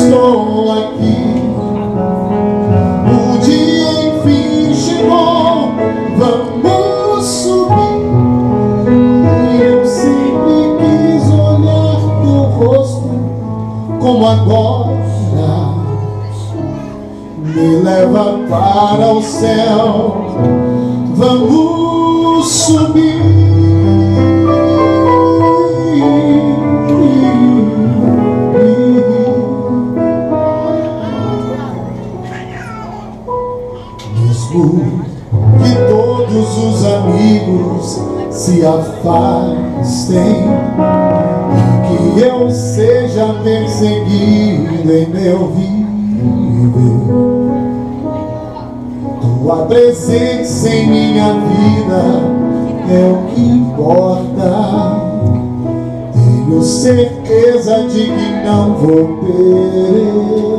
estou aqui. O dia enfim chegou, vamos subir. E eu sempre quis olhar teu rosto como agora. Me leva para o céu, vamos subir. Mesmo que todos os amigos se afastem e que eu seja perseguido em meu viver, tua presença em minha vida é o que importa. Tenho certeza de que não vou perecer.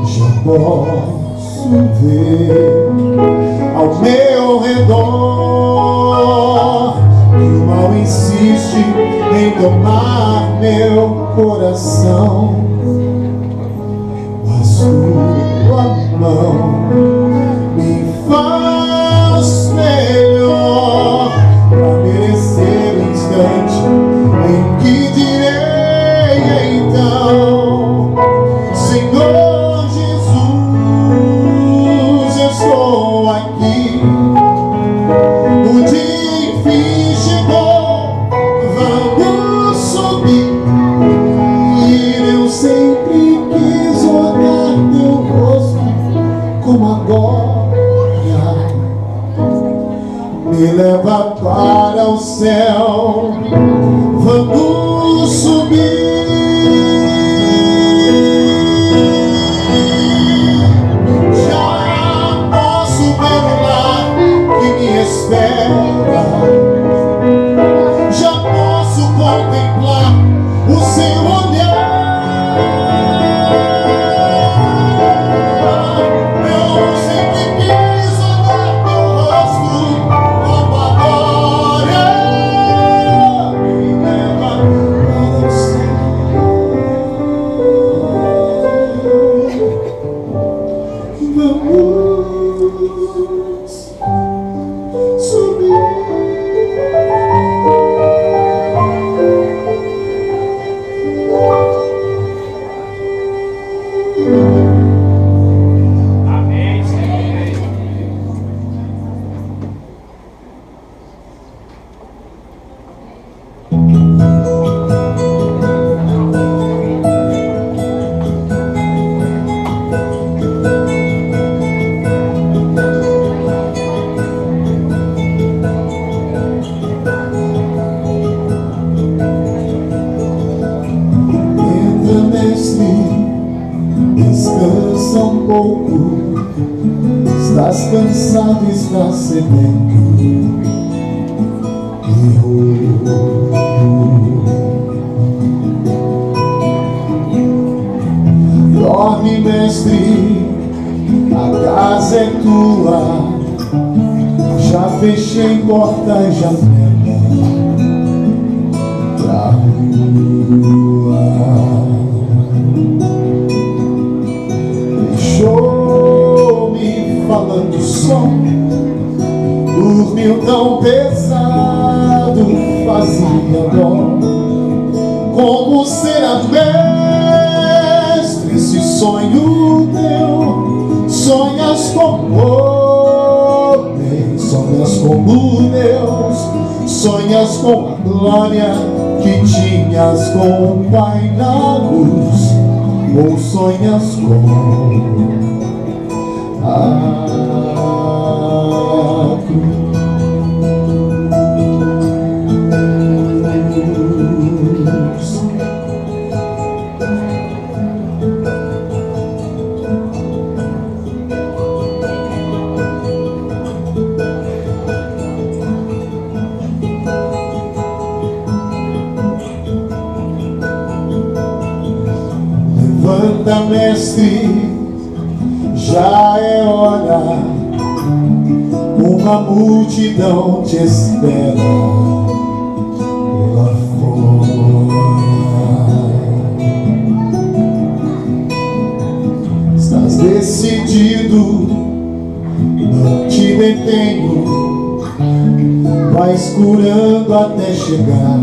Já posso ver ao meu redor que o mal insiste em tomar meu coração. Mas tua mão me faz melhor para merecer o instante em que direi então: Senhor Jesus, eu estou aqui. O dia enfim chegou, vamos subir. E eu sempre quis olhar teu rosto como agora. Me leva para o céu, vamos subir. Já posso ver o lar que me espera. Já posso contemplar o seu olhar. Eu sempre quis olhar teu rosto como agora. Me leva para o céu, vamos subir. Amém, Senhor. Entra, mestre, descansa um pouco. Estás cansado, estás sedento e rouco. Dorme, mestre, a casa é tua. Já fechei porta e janela pra rua. Deixou-me falando só. Dormiu tão pesado, fazia dó. Como será, mestre, esse sonho teu? Sonhas como homem, sonhas como Deus, sonhas com a glória que tinhas com o Pai na luz, ou sonhas com a cruz. Levanta, mestre, já é hora. Uma multidão te espera lá fora. perdido, não te detenho, vais curando até chegar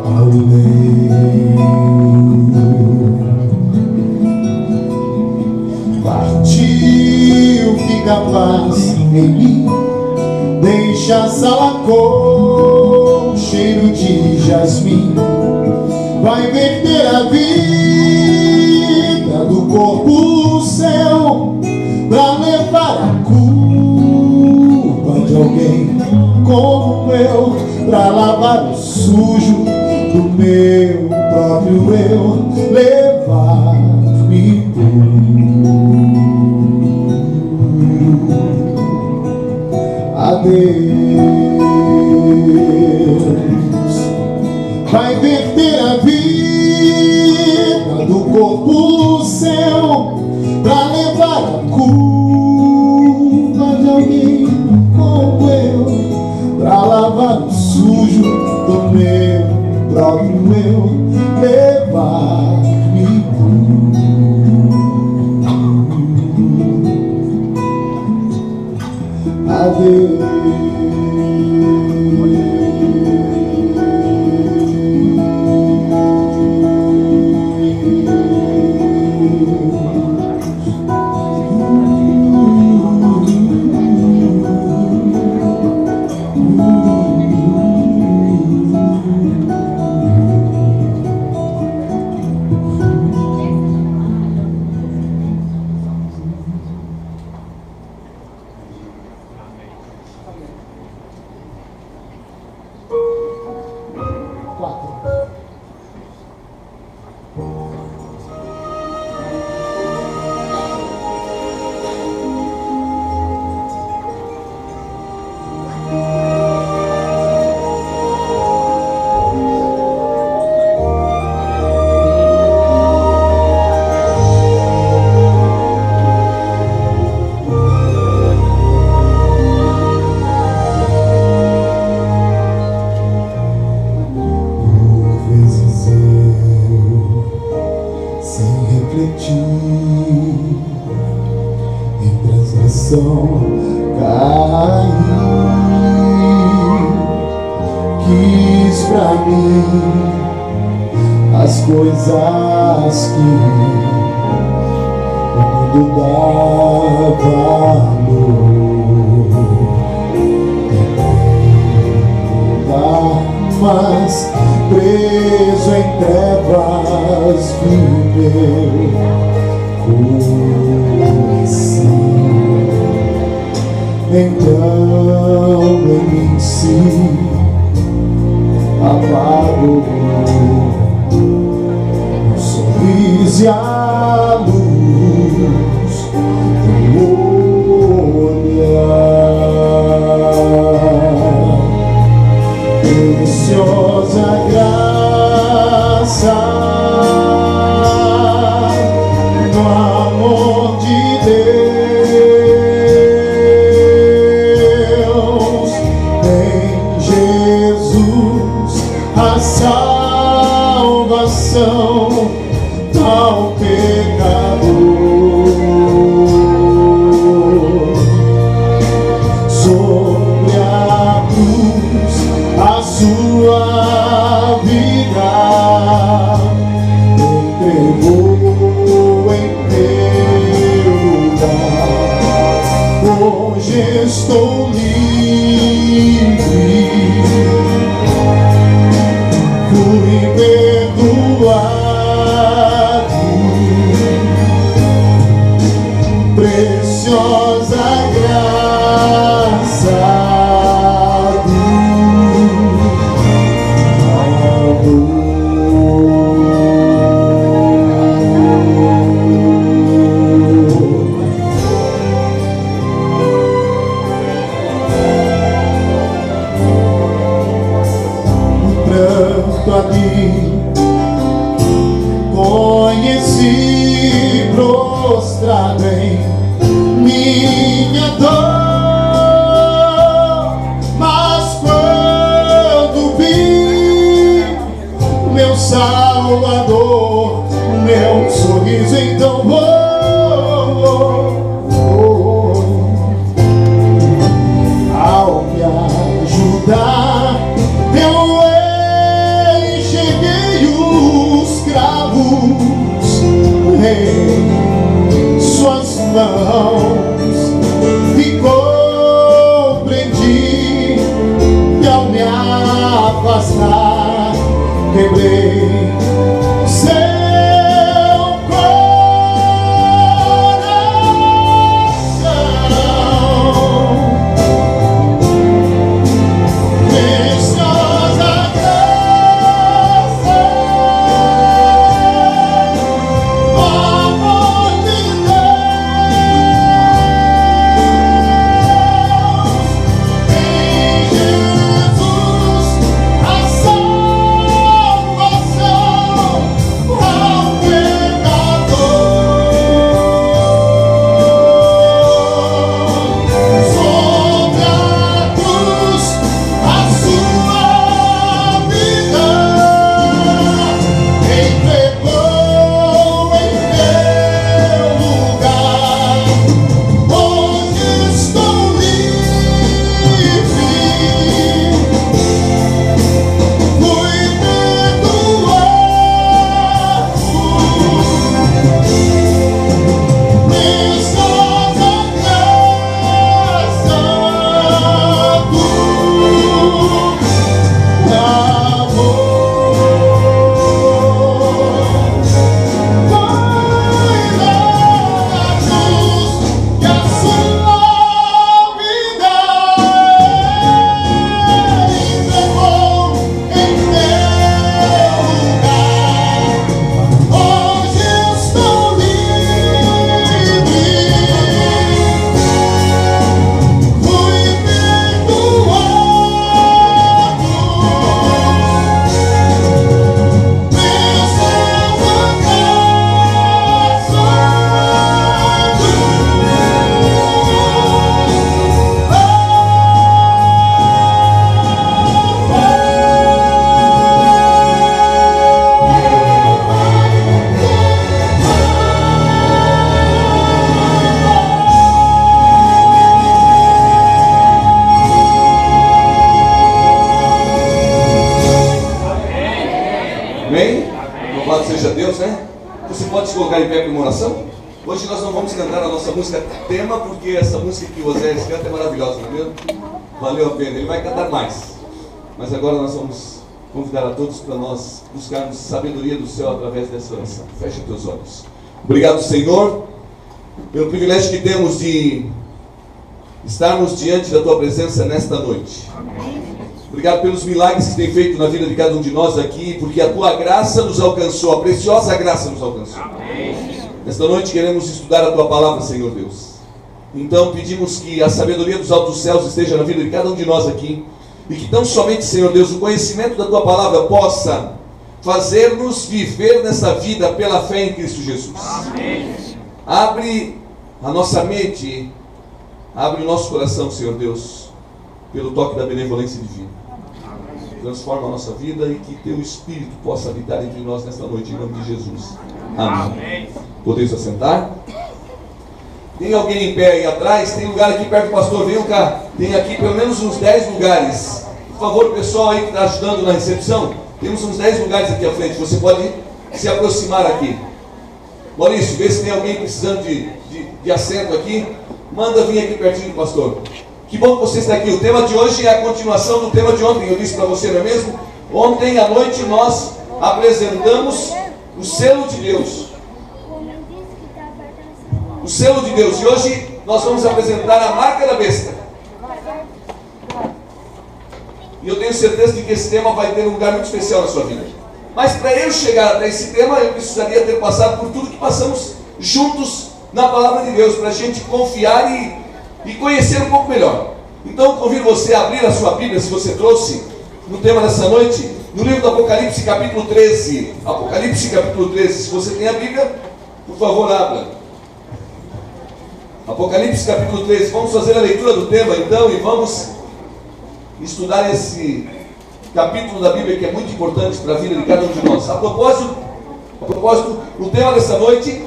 ao leito. Partiu, fica a paz em mim, deixa a sala com cheiro de jasmim, vai verter a vida do corpo céu, pra levar a culpa de alguém como eu, pra lavar o sujo do meu próprio eu, levar-me a Deus. Vai verter a vida do corpo céu, pra levar a culpa de alguém como eu, pra lavar o sujo do meu próprio eu, levar-me a Deus. Em transgressão caí, quis pra mim as coisas que o mundo dá valor, mas preso em trevas viveu coração. Então em mim se apagou o sorriso e a luz do olhar. Preciosa graça no amor de Deus, em Jesus a salvação ao pecador. Sobre a cruz a sua vida entregou em teu lugar. Hoje estou livre, fui perdoado, preciosa graça do amor. Pranto ali conheci prostrado em minha dor, mas quando vi meu Salvador, meu sorriso então voltou. Louvado seja Deus, né? Você pode se colocar em pé para uma oração? Hoje nós não vamos cantar a nossa música tema, porque essa música que o Oséias canta é maravilhosa, não é mesmo? Valeu a pena, ele vai cantar mais. Mas agora nós vamos convidar a todos para nós buscarmos sabedoria do céu através dessa oração. Feche os teus olhos. Obrigado, Senhor, pelo privilégio que temos de estarmos diante da Tua presença nesta noite. Obrigado pelos milagres que tem feito na vida de cada um de nós aqui, porque a Tua graça nos alcançou, a preciosa graça nos alcançou. Nesta noite queremos estudar a Tua palavra, Senhor Deus. Então pedimos que a sabedoria dos altos céus esteja na vida de cada um de nós aqui, e que tão somente, Senhor Deus, o conhecimento da Tua palavra possa fazer-nos viver nessa vida pela fé em Cristo Jesus. Abre a nossa mente, abre o nosso coração, Senhor Deus, pelo toque da benevolência divina. Transforma a nossa vida e que Teu Espírito possa habitar entre nós nesta noite, em nome de Jesus. Amém. Podeis assentar? Tem alguém em pé aí atrás? Tem lugar aqui perto do pastor, venham cá. Tem aqui pelo menos uns 10 lugares. Por favor, o pessoal aí que está ajudando na recepção, temos uns 10 lugares aqui à frente. Você pode se aproximar aqui. Maurício, vê se tem alguém precisando de assento aqui. Manda vir aqui pertinho do pastor. Que bom que você está aqui. O tema de hoje é a continuação do tema de ontem. Eu disse para você, não é mesmo? Ontem à noite nós apresentamos o selo de Deus. O selo de Deus. E hoje nós vamos apresentar a marca da besta. E eu tenho certeza de que esse tema vai ter um lugar muito especial na sua vida. Mas para eu chegar até esse tema, eu precisaria ter passado por tudo que passamos juntos na palavra de Deus, para a gente confiar e conhecer um pouco melhor. Então convido você a abrir a sua Bíblia, se você trouxe, no tema dessa noite, no livro do Apocalipse, capítulo 13. Apocalipse, capítulo 13. Se você tem a Bíblia, por favor, abra. Apocalipse, capítulo 13. Vamos fazer a leitura do tema, então, e vamos estudar esse capítulo da Bíblia que é muito importante para a vida de cada um de nós. A propósito, o tema dessa noite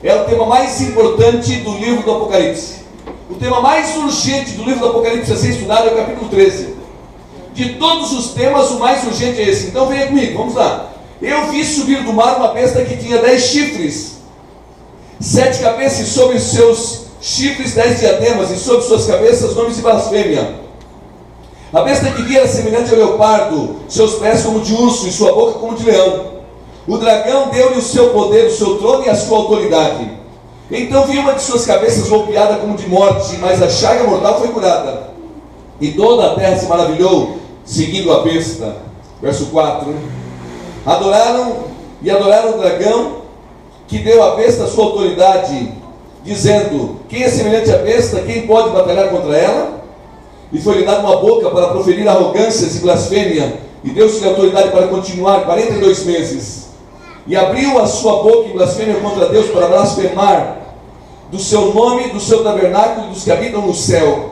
é o tema mais importante do livro do Apocalipse. O tema mais urgente do livro do Apocalipse a ser estudado é o capítulo 13. De todos os temas, o mais urgente é esse. Então venha comigo, vamos lá. Eu vi subir do mar uma besta que tinha 10 chifres, 7 cabeças, e sobre os seus chifres 10 diademas, e sobre suas cabeças nomes de blasfêmia. A besta que via era semelhante ao leopardo, seus pés como de urso e sua boca como de leão. O dragão deu-lhe o seu poder, o seu trono e a sua autoridade. Então vi uma de suas cabeças golpeada como de morte, mas a chaga mortal foi curada. E toda a terra se maravilhou, seguindo a besta. Verso 4. Adoraram o dragão, que deu à besta a sua autoridade, dizendo: quem é semelhante à besta, quem pode batalhar contra ela? E foi-lhe dada uma boca para proferir arrogâncias e blasfêmia, e deu-se-lhe autoridade para continuar 42 meses. E abriu a sua boca em blasfêmia contra Deus para blasfemar do seu nome, do seu tabernáculo e dos que habitam no céu.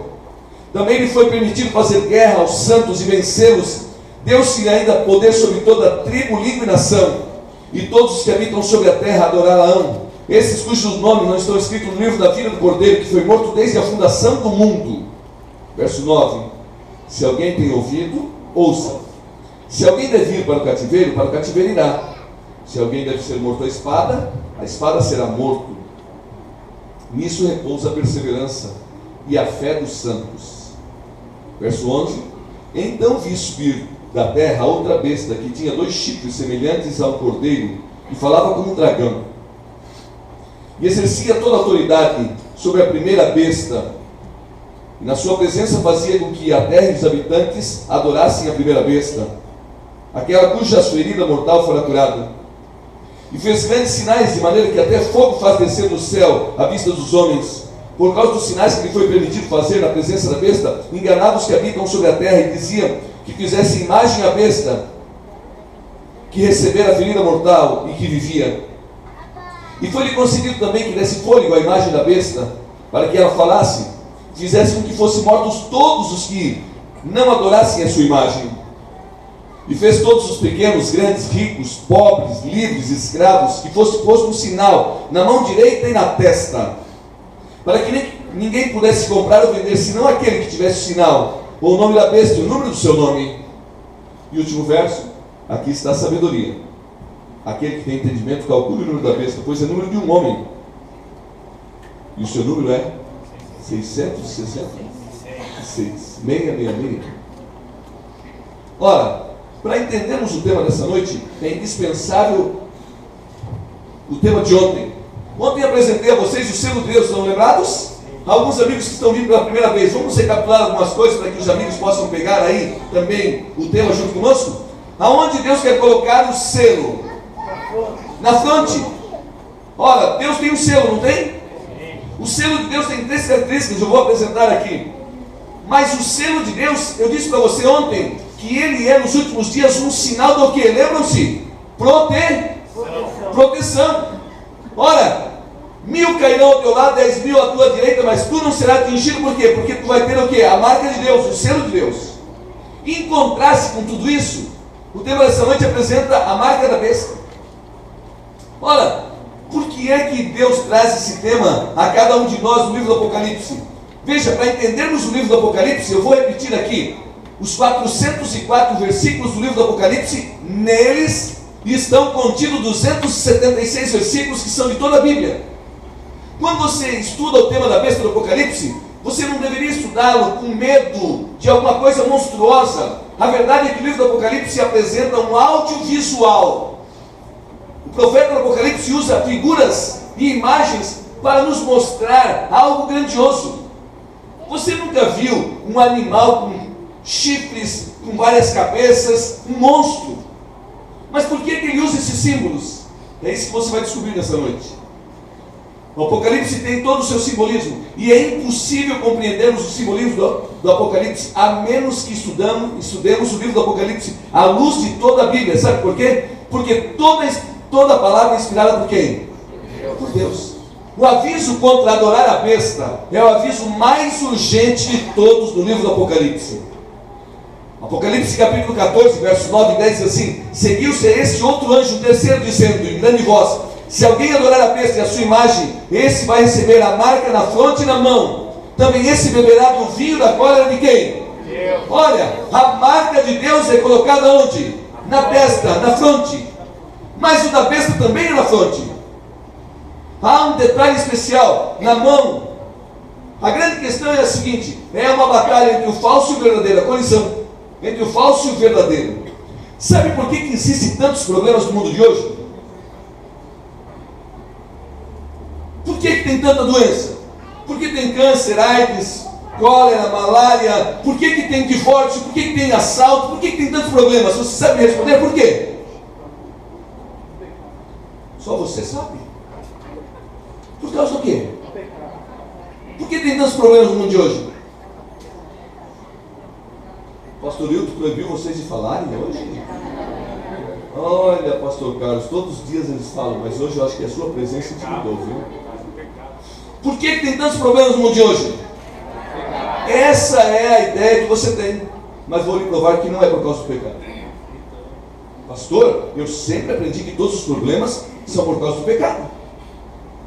Também lhe foi permitido fazer guerra aos santos e vencê-los. Deu-se-lhe ainda poder sobre toda tribo, língua e nação. E todos os que habitam sobre a terra adorá-la-ão. Esses cujos nomes não estão escritos no livro da vida do Cordeiro, que foi morto desde a fundação do mundo. Verso 9. Se alguém tem ouvido, ouça. Se alguém deve ir para o cativeiro irá. Se alguém deve ser morto a espada será morto. Nisso repousa a perseverança e a fé dos santos. Verso 11. Então vi subir da terra outra besta, que tinha 2 chifres semelhantes ao cordeiro, e falava como um dragão. E exercia toda a autoridade sobre a primeira besta, e na sua presença fazia com que a terra e os habitantes adorassem a primeira besta, aquela cuja ferida mortal fora curada. E fez grandes sinais, de maneira que até fogo faz descer do céu à vista dos homens. Por causa dos sinais que lhe foi permitido fazer na presença da besta, enganava os que habitam sobre a terra, e diziam que fizesse imagem à besta, que recebera a ferida mortal e que vivia. E foi-lhe concedido também que desse fôlego à imagem da besta, para que ela falasse, fizesse com que fossem mortos todos os que não adorassem a sua imagem. E fez todos os pequenos, grandes, ricos, pobres, livres, escravos, que fosse posto um sinal na mão direita e na testa, para que ninguém pudesse comprar ou vender, senão aquele que tivesse o sinal, ou o nome da besta e o número do seu nome. E o último verso, aqui está a sabedoria. Aquele que tem entendimento, calcule o número da besta, pois é o número de um homem. E o seu número é 666. 666. Ora, para entendermos o tema dessa noite, é indispensável o tema de ontem. Ontem apresentei a vocês o selo de Deus, estão lembrados? Alguns amigos que estão vindo pela primeira vez, vamos recapitular algumas coisas para que os amigos possam pegar aí também o tema junto conosco? Aonde Deus quer colocar o selo? Na fronte. Ora, Deus tem um selo, não tem? O selo de Deus tem 3 características, eu vou apresentar aqui. Mas o selo de Deus, eu disse para você ontem, que ele é nos últimos dias um sinal do quê? Lembram-se? Proteção. Ora, 1000 cairão ao teu lado, 10.000 à tua direita, mas tu não serás atingido, por quê? Porque tu vai ter o quê? A marca de Deus, o selo de Deus. Em contraste com tudo isso, o tema dessa noite apresenta a marca da besta. Ora, por que é que Deus traz esse tema a cada um de nós no livro do Apocalipse? Veja, para entendermos o livro do Apocalipse, eu vou repetir aqui os 404 versículos do livro do Apocalipse. Neles estão contidos 276 versículos que são de toda a Bíblia. Quando você estuda o tema da besta do Apocalipse, você não deveria estudá-lo com medo de alguma coisa monstruosa. A verdade é que o livro do Apocalipse apresenta um audiovisual. O profeta do Apocalipse usa figuras e imagens para nos mostrar algo grandioso. Você nunca viu um animal com chifres, com várias cabeças, um monstro? Mas por que ele usa esses símbolos? É isso que você vai descobrir nessa noite. O Apocalipse tem todo o seu simbolismo, e é impossível compreendermos o simbolismo do Apocalipse a menos que estudemos o livro do Apocalipse à luz de toda a Bíblia. Sabe por quê? Porque toda a palavra é inspirada por quem? Por Deus. O aviso contra adorar a besta é o aviso mais urgente de todos do livro do Apocalipse. Apocalipse capítulo 14, versos 9 e 10 diz assim: seguiu-se a este outro anjo, o terceiro, dizendo em grande voz: se alguém adorar a besta e a sua imagem, esse vai receber a marca na fronte e na mão. Também esse beberá do vinho da cólera de quem? Deus. Olha, a marca de Deus é colocada onde? Na testa, na fronte. Mas o da besta também é na fronte. Há um detalhe especial, na mão. A grande questão é a seguinte: é uma batalha entre o falso e o verdadeiro, a colisão entre o falso e o verdadeiro. Sabe por que existem tantos problemas no mundo de hoje? Por que tem tanta doença? Por que tem câncer, AIDS, cólera, malária? Por que tem divórcio? Por que tem assalto? Por que tem tantos problemas? Você sabe me responder por quê? Só você sabe. Por causa do quê? Por que tem tantos problemas no mundo de hoje? Pastor Hilton proibiu vocês de falarem hoje? Olha, pastor Carlos, todos os dias eles falam, mas hoje eu acho que a sua presença te mudou, viu? Por que tem tantos problemas no mundo de hoje? Essa é a ideia que você tem, mas vou lhe provar que não é por causa do pecado. Pastor, eu sempre aprendi que todos os problemas são por causa do pecado.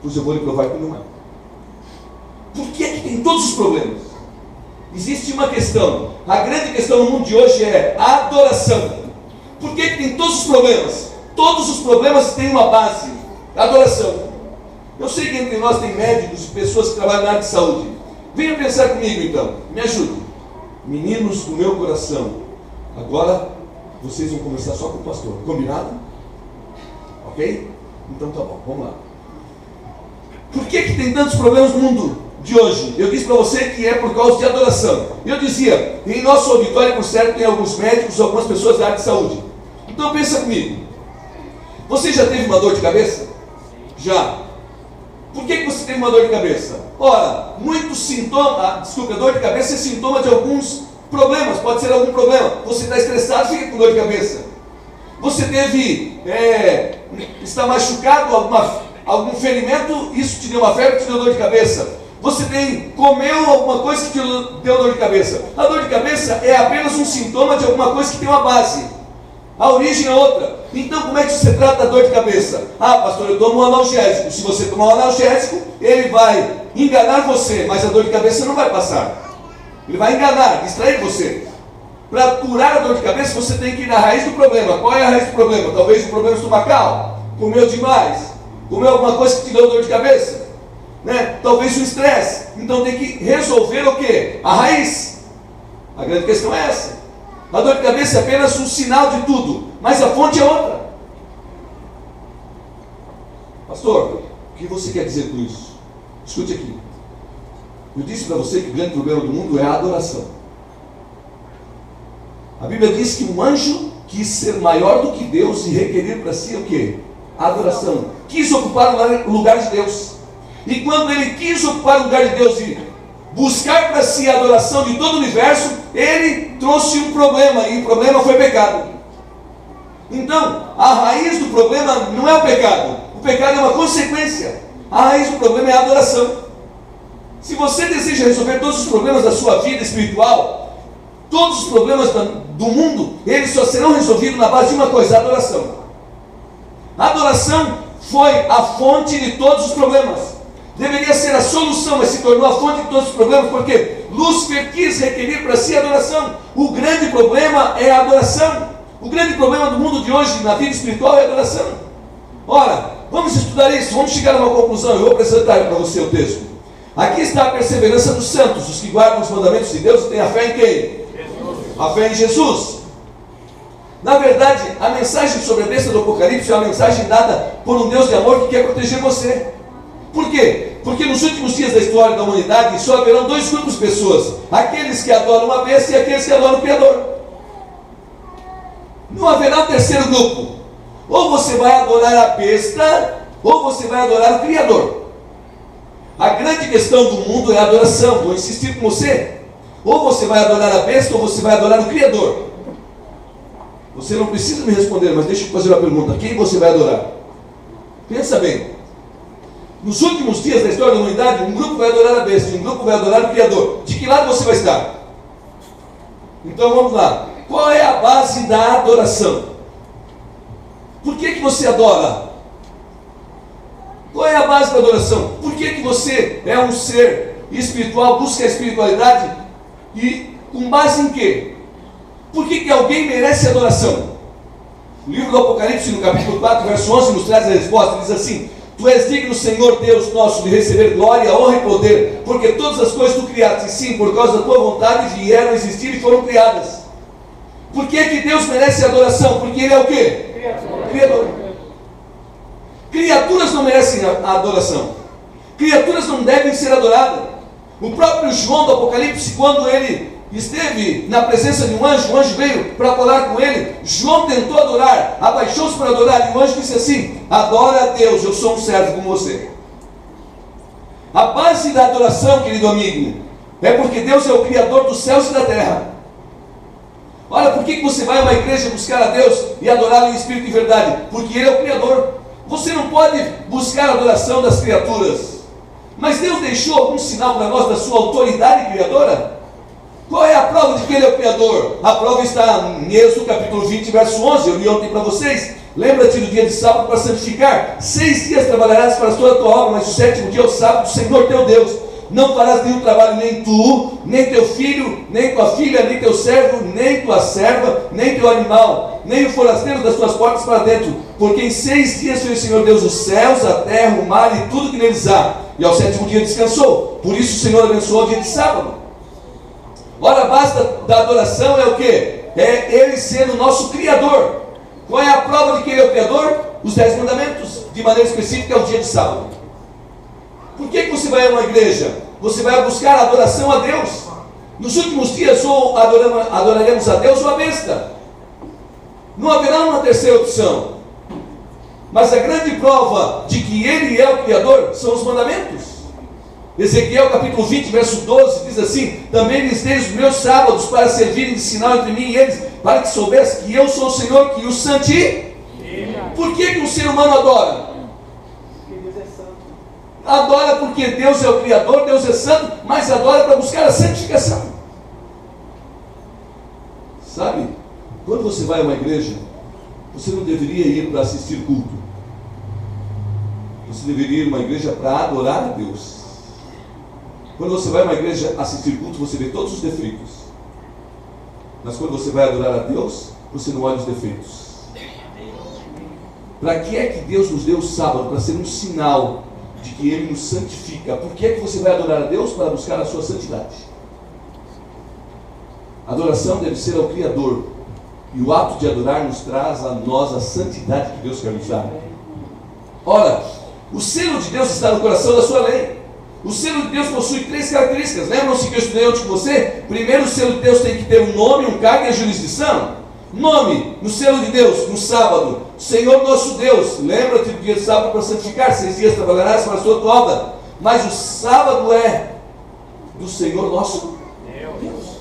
Pois eu vou lhe provar que não é. Por que tem todos os problemas? Existe uma questão. A grande questão no mundo de hoje é a adoração. Por que tem todos os problemas? Todos os problemas têm uma base: adoração. Eu sei que entre nós tem médicos e pessoas que trabalham na área de saúde. Venha pensar comigo então, me ajude. Meninos do meu coração, agora vocês vão conversar só com o pastor, combinado? Ok? Então tá bom, vamos lá. Por que tem tantos problemas no mundo de hoje? Eu disse para você que é por causa de adoração. Eu dizia, em nosso auditório, por certo, tem alguns médicos, algumas pessoas da área de saúde. Então pensa comigo. Você já teve uma dor de cabeça? Já. Por que você teve uma dor de cabeça? Ora, muitos sintomas, dor de cabeça é sintoma de alguns problemas, pode ser algum problema. Você está estressado, fica com dor de cabeça. Você teve, está machucado, algum ferimento, isso te deu uma febre, te deu dor de cabeça. Você comeu alguma coisa que te deu dor de cabeça. A dor de cabeça é apenas um sintoma de alguma coisa que tem uma base. A origem é outra. Então como é que você trata da dor de cabeça? Ah, pastor, eu tomo um analgésico. Se você tomar um analgésico, ele vai enganar você, mas a dor de cabeça não vai passar. Ele vai enganar, distrair você. Para curar a dor de cabeça, você tem que ir na raiz do problema. Qual é a raiz do problema? Talvez o problema estomacal. Comeu demais. Comeu alguma coisa que te deu dor de cabeça. Talvez o estresse. Então tem que resolver o quê? A raiz. A grande questão é essa. A dor de cabeça é apenas um sinal de tudo, mas a fonte é outra. Pastor, o que você quer dizer com isso? Escute aqui. Eu disse para você que o grande problema do mundo é a adoração. A Bíblia diz que um anjo quis ser maior do que Deus e requerer para si o quê? A adoração. Quis ocupar o lugar de Deus. E quando ele quis ocupar o lugar de Deus e buscar para si a adoração de todo o universo, ele trouxe um problema, e o problema foi pecado. Então, a raiz do problema não é o pecado é uma consequência. A raiz do problema é a adoração. Se você deseja resolver todos os problemas da sua vida espiritual, todos os problemas do mundo, eles só serão resolvidos na base de uma coisa: a adoração. A adoração foi a fonte de todos os problemas. Deveria ser a solução, mas se tornou a fonte de todos os problemas, porque Lúcifer quis requerer para si a adoração. O grande problema é a adoração. O grande problema do mundo de hoje, na vida espiritual, é a adoração. Ora, vamos estudar isso, vamos chegar a uma conclusão. Eu vou apresentar para você o texto. Aqui está a perseverança dos santos, os que guardam os mandamentos de Deus e têm a fé em quem? Jesus. A fé em Jesus. Na verdade, a mensagem sobre a besta do Apocalipse é uma mensagem dada por um Deus de amor que quer proteger você. Por quê? Porque nos últimos dias da história da humanidade só haverão dois grupos de pessoas: aqueles que adoram a besta e aqueles que adoram o Criador. Não haverá um terceiro grupo. Ou você vai adorar a besta, ou você vai adorar o Criador. A grande questão do mundo é a adoração. Vou insistir com você. Ou você vai adorar a besta, ou você vai adorar o Criador. Você não precisa me responder, mas deixa eu fazer uma pergunta: quem você vai adorar? Pensa bem. Nos últimos dias da história da humanidade, um grupo vai adorar a besta, um grupo vai adorar o Criador. De que lado você vai estar? Então vamos lá. Qual é a base da adoração? Por que você adora? Qual é a base da adoração? Por que você é um ser espiritual, busca a espiritualidade? E com base em quê? Por que alguém merece adoração? O livro do Apocalipse, no capítulo 4, verso 11, nos traz a resposta. Diz assim: Tu és digno, Senhor Deus nosso, de receber glória, honra e poder, porque todas as coisas tu criaste, sim, por causa da tua vontade vieram a existir e foram criadas. Por que é que Deus merece adoração? Porque Ele é o quê? Criador. Criaturas não merecem a adoração. Criaturas não devem ser adoradas. O próprio João do Apocalipse, quando ele esteve na presença de um anjo, o anjo veio para falar com ele, João tentou adorar, abaixou-se para adorar, e o anjo disse assim: adora a Deus, eu sou um servo como você. A base da adoração, querido amigo, é porque Deus é o Criador dos céus e da terra. Olha, por que você vai a uma igreja buscar a Deus e adorá-lo em espírito e verdade? Porque Ele é o Criador. Você não pode buscar a adoração das criaturas. Mas Deus deixou algum sinal para nós da sua autoridade criadora? Qual é a prova de que Ele é o Criador? A prova está em Êxodo capítulo 20, verso 11. Eu li ontem para vocês. Lembra-te do dia de sábado para santificar. 6 dias trabalharás para toda a tua obra, mas o 7º dia é o sábado do Senhor teu Deus. Não farás nenhum trabalho, nem tu, nem teu filho, nem tua filha, nem teu servo, nem tua serva, nem teu animal, nem o forasteiro das tuas portas para dentro. Porque em 6 dias fez o Senhor Deus os céus, a terra, o mar e tudo que neles há. E ao 7º dia descansou. Por isso o Senhor abençoou o dia de sábado. Ora, a base da adoração é o quê? É Ele sendo o nosso Criador. Qual é a prova de que Ele é o Criador? Os 10 mandamentos, de maneira específica, é o dia de sábado. Por que você vai a uma igreja? Você vai buscar a adoração a Deus. Nos últimos dias, ou adoraremos a Deus ou a besta. Não haverá uma terceira opção. Mas a grande prova de que Ele é o Criador são os mandamentos. Ezequiel capítulo 20, verso 12, diz assim: também lhes dei os meus sábados para servirem de sinal entre mim e eles, para que soubesse que eu sou o Senhor que os santifica. Por que um ser humano adora? Adora porque Deus é o Criador, Deus é santo, mas adora para buscar a santificação. Sabe, quando você vai a uma igreja, você não deveria ir para assistir culto. Você deveria ir a uma igreja para adorar a Deus. Quando você vai a uma igreja assistir culto, você vê todos os defeitos. Mas quando você vai adorar a Deus, você não olha os defeitos. Para que é que Deus nos deu o sábado? Para ser um sinal de que Ele nos santifica. Por que é que você vai adorar a Deus? Para buscar a sua santidade. A adoração deve ser ao Criador. E o ato de adorar nos traz a nós a santidade que Deus quer nos dar. Ora, o selo de Deus está no coração da sua lei. O selo de Deus possui 3 características. Lembram-se que eu estudei ontem com você? Primeiro, o selo de Deus tem que ter um nome, um cargo e a jurisdição. Nome, no selo de Deus, no sábado: Senhor nosso Deus. Lembra-te do dia de sábado para santificar. 6 dias trabalharás para a tua obra. Mas o sábado é do Senhor nosso Deus.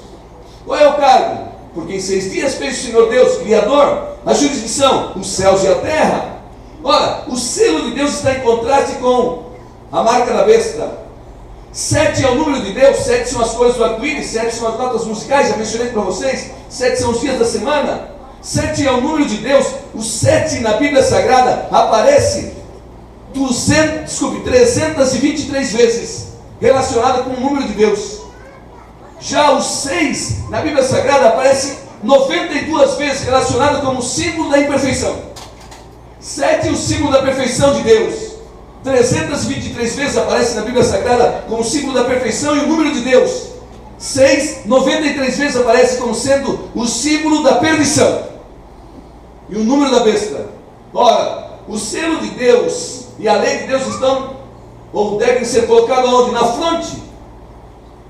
Qual é o cargo? Porque em 6 dias fez o Senhor Deus, Criador. A jurisdição, os céus e a terra. Ora, o selo de Deus está em contraste com a marca da besta. 7 é o número de Deus, 7 são as cores do arco-íris, 7 são as notas musicais, já mencionei para vocês. 7 são os dias da semana. 7 é o número de Deus. O 7 na Bíblia Sagrada aparece 323 vezes relacionado com o número de Deus. Já o 6 na Bíblia Sagrada aparece 92 vezes relacionado como símbolo da imperfeição. 7 é o símbolo da perfeição de Deus. 323 vezes aparece na Bíblia Sagrada como símbolo da perfeição e o número de Deus. 6, 93 vezes aparece como sendo o símbolo da perdição e o número da besta. Ora, o selo de Deus e a lei de Deus estão, ou devem ser colocados onde? Na fronte.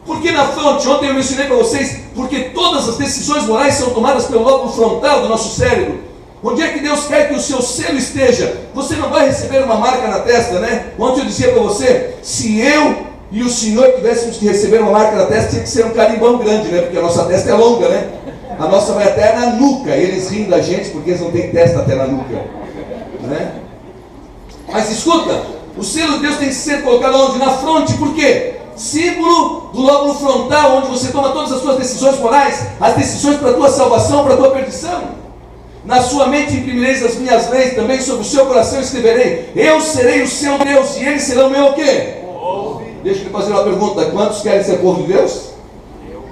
Por que na fronte? Ontem eu mencionei para vocês, porque todas as decisões morais são tomadas pelo lóbulo frontal do nosso cérebro. Onde é que Deus quer que o seu selo esteja? Você não vai receber uma marca na testa, né? Ontem eu dizia para você, se eu e o Senhor tivéssemos que receber uma marca na testa, tinha que ser um carimbão grande, né? Porque a nossa testa é longa, né? A nossa vai até na nuca. Eles riem da gente porque eles não têm testa até na nuca, né? Mas escuta, o selo de Deus tem que ser colocado onde? Na fronte. Por quê? Símbolo do lóbulo frontal, onde você toma todas as suas decisões morais, as decisões para a tua salvação, para a tua perdição. Na sua mente imprimireis as minhas leis, também sobre o seu coração escreverei. Eu serei o seu Deus e eles serão meu o quê? Deixa eu fazer uma pergunta: quantos querem ser povo de Deus?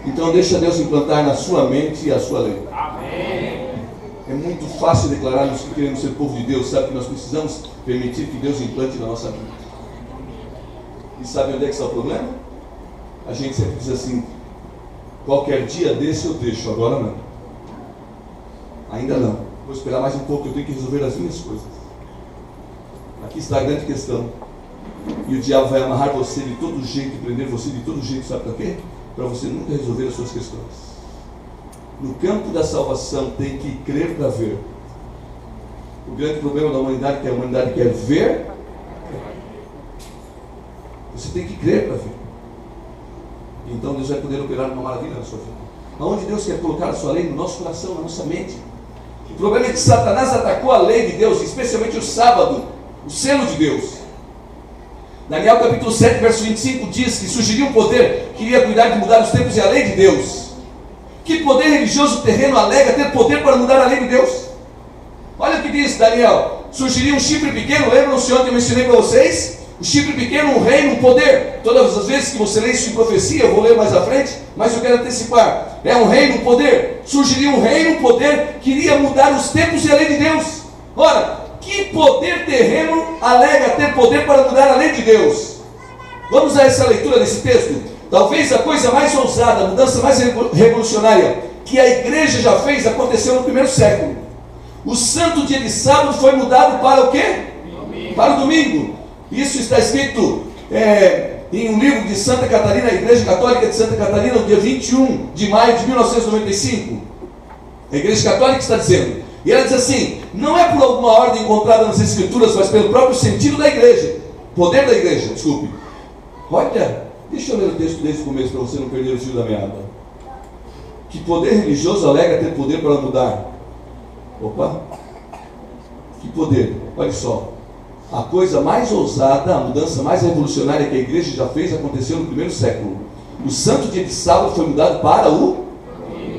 Então deixa Deus implantar na sua mente a sua lei. Amém. É muito fácil declararmos que queremos ser povo de Deus. Sabe que nós precisamos permitir que Deus implante na nossa vida. E sabe onde é que está o problema? A gente sempre diz assim: qualquer dia desse eu deixo, agora não. Ainda não. Vou esperar mais um pouco, eu tenho que resolver as minhas coisas. Aqui está a grande questão. E o diabo vai amarrar você de todo jeito, prender você de todo jeito, sabe para quê? Para você nunca resolver as suas questões. No campo da salvação tem que crer para ver. O grande problema da humanidade é que a humanidade quer ver. Você tem que crer para ver. Então Deus vai poder operar uma maravilha na sua vida. Aonde Deus quer colocar a sua lei? No nosso coração, na nossa mente. O problema é que Satanás atacou a lei de Deus, especialmente o sábado, o selo de Deus. Daniel capítulo 7, verso 25 diz que surgiria um poder que iria cuidar de mudar os tempos e a lei de Deus. Que poder religioso terreno alega ter poder para mudar a lei de Deus? Olha o que diz Daniel: surgiria um chifre pequeno, lembram-se ontem eu mencionei para vocês? O chifre pequeno, um reino, um poder. Todas as vezes que você lê isso em profecia, eu vou ler mais à frente, mas eu quero antecipar. É um reino, um poder. Surgiria um reino, um poder que iria mudar os tempos e a lei de Deus. Ora, que poder terreno alega ter poder para mudar a lei de Deus? Vamos a essa leitura desse texto. Talvez a coisa mais ousada, a mudança mais revolucionária que a igreja já fez aconteceu no primeiro século. O santo dia de sábado foi mudado para o quê? Domingo. Para o domingo. Isso está escrito em um livro de Santa Catarina, a Igreja Católica de Santa Catarina, no dia 21 de maio de 1995. A Igreja Católica está dizendo, e ela diz assim: não é por alguma ordem encontrada nas Escrituras, mas pelo próprio sentido da igreja, poder da igreja, desculpe. Olha, deixa eu ler o texto desde o começo para você não perder o fio da meada. Que poder religioso alega ter poder para mudar? Opa! Que poder? Olha só. A coisa mais ousada, a mudança mais revolucionária que a igreja já fez aconteceu no primeiro século. O santo dia de sábado foi mudado para o...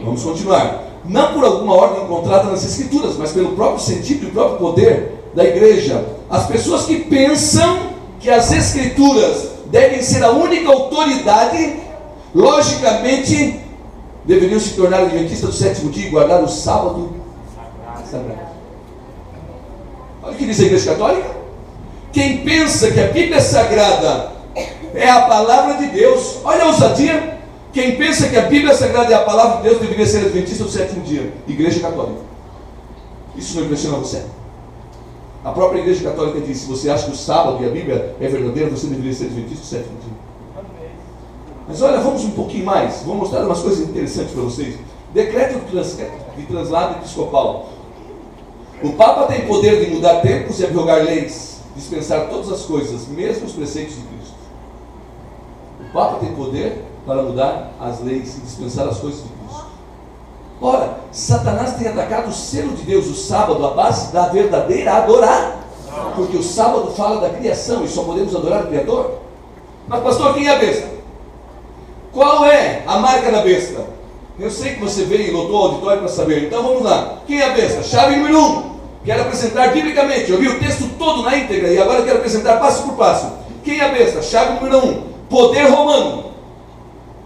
Vamos continuar. Não por alguma ordem encontrada nas Escrituras, mas pelo próprio sentido e o próprio poder da igreja. As pessoas que pensam que as Escrituras devem ser a única autoridade, logicamente, deveriam se tornar adventistas do sétimo dia e guardar o sábado sagrado. Olha o que diz a Igreja Católica. Quem pensa que a Bíblia Sagrada é a palavra de Deus, olha a ousadia. Quem pensa que a Bíblia Sagrada é a palavra de Deus deveria ser adventista do sétimo dia. Igreja Católica. Isso não impressiona você? A própria Igreja Católica diz: se você acha que o sábado e a Bíblia é verdadeira, você deveria ser adventista do sétimo dia. Mas olha, vamos um pouquinho mais. Vou mostrar umas coisas interessantes para vocês. Decreto de translado episcopal. O Papa tem poder de mudar tempos e abrogar leis, dispensar todas as coisas, mesmo os preceitos de Cristo. O Papa tem poder para mudar as leis e dispensar as coisas de Cristo. Ora, Satanás tem atacado o selo de Deus, o sábado, a base da verdadeira adorar. Porque o sábado fala da criação e só podemos adorar o Criador. Mas pastor, quem é a besta? Qual é a marca da besta? Eu sei que você veio e lotou o auditório para saber. Então vamos lá. Quem é a besta? Chave número 1. Quero apresentar biblicamente. Eu vi o texto todo na íntegra e agora eu quero apresentar passo por passo. Quem é a besta? Chave número 1. Poder romano.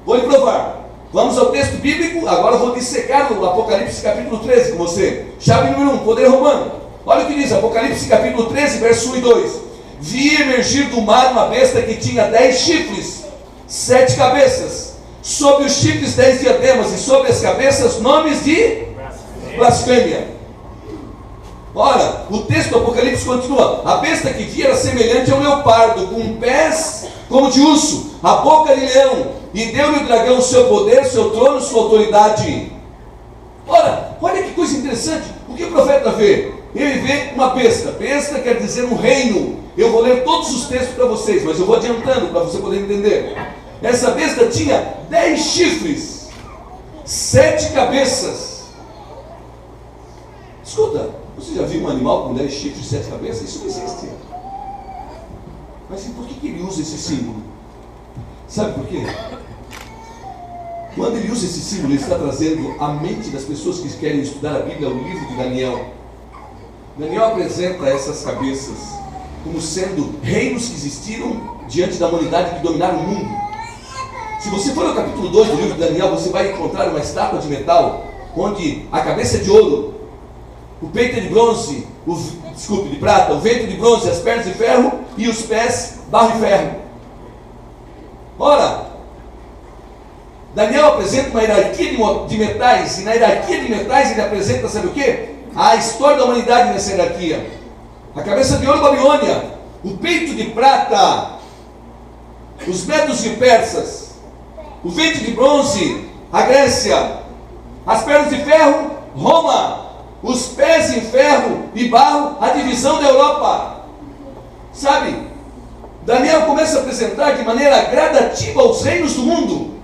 Vou lhe provar. Vamos ao texto bíblico. Agora eu vou dissecar o Apocalipse capítulo 13 com você. Chave número 1. Poder romano. Olha o que diz Apocalipse capítulo 13, verso 1 e 2. Vi emergir do mar uma besta que tinha 10 chifres, 7 cabeças. Sobre os chifres 10 diademas e sobre as cabeças nomes de blasfêmia. Ora, o texto do Apocalipse continua. A besta que vi era semelhante a um leopardo, com pés como de urso, a boca de leão, e deu-lhe o dragão o seu poder, seu trono, sua autoridade. Ora, olha que coisa interessante. O que o profeta vê? Ele vê uma besta. Besta quer dizer um reino. Eu vou ler todos os textos para vocês, mas eu vou adiantando para você poder entender. Essa besta tinha 10 chifres, 7 cabeças. Escuta, você já viu um animal com 10 chifres e 7 cabeças? Isso não existe. Mas por que ele usa esse símbolo? Sabe por quê? Quando ele usa esse símbolo, ele está trazendo à mente das pessoas que querem estudar a Bíblia, o livro de Daniel. Daniel apresenta essas cabeças como sendo reinos que existiram diante da humanidade que dominaram o mundo. Se você for ao capítulo 2 do livro de Daniel, você vai encontrar uma estátua de metal, onde a cabeça é de ouro. o peito é de bronze, de prata, o ventre de bronze, as pernas de ferro e os pés barro e ferro. Ora, Daniel apresenta uma hierarquia de metais, e na hierarquia de metais ele apresenta, sabe o quê? A história da humanidade nessa hierarquia. A cabeça de ouro, Babilônia, o peito de prata, os medos e persas, o ventre de bronze, a Grécia, as pernas de ferro, Roma, os pés em ferro e barro, a divisão da Europa. Sabe, Daniel começa a apresentar de maneira gradativa os reinos do mundo,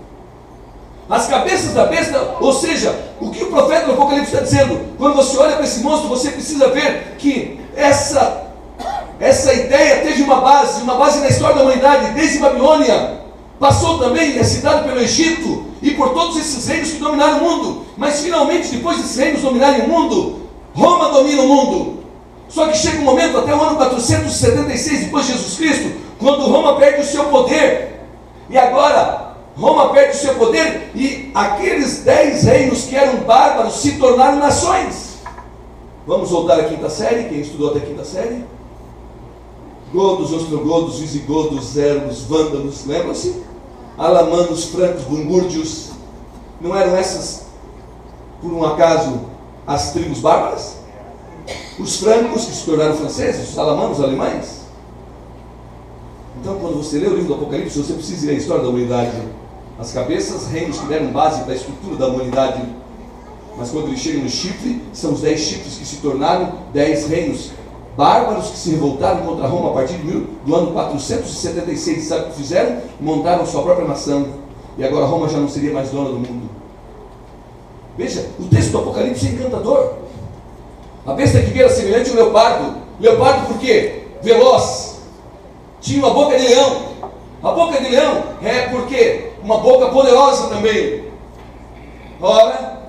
as cabeças da besta, ou seja, o que o profeta do Apocalipse está dizendo. Quando você olha para esse monstro, você precisa ver que essa ideia teve uma base na história da humanidade, desde Babilônia, passou também, é citado pelo Egito, e por todos esses reinos que dominaram o mundo, mas finalmente, depois desses reinos dominarem o mundo, Roma domina o mundo. Só que chega um momento, até o ano 476 depois de Jesus Cristo, quando Roma perde o seu poder, e agora Roma perde o seu poder, e aqueles 10 reinos que eram bárbaros se tornaram nações. Vamos voltar à quinta série, quem estudou até a quinta série? Godos, ostrogodos, visigodos, érgos, vândalos, lembram-se? Alamanos, francos, burgúndios. Não eram essas, por um acaso, as tribos bárbaras? Os francos que se tornaram franceses, os alamanos, os alemães. Então, quando você lê o livro do Apocalipse, você precisa ler a história da humanidade. As cabeças, reinos que deram base para a estrutura da humanidade. Mas quando ele chega no chifre, são os 10 chifres que se tornaram 10 reinos bárbaros que se revoltaram contra Roma a partir do ano 476. Sabe o que fizeram? Montaram sua própria nação. E agora Roma já não seria mais dona do mundo. Veja, o texto do Apocalipse é encantador. A besta que era semelhante ao leopardo. Leopardo por quê? Veloz. Tinha uma boca de leão. A boca de leão é porque uma boca poderosa também. Ora,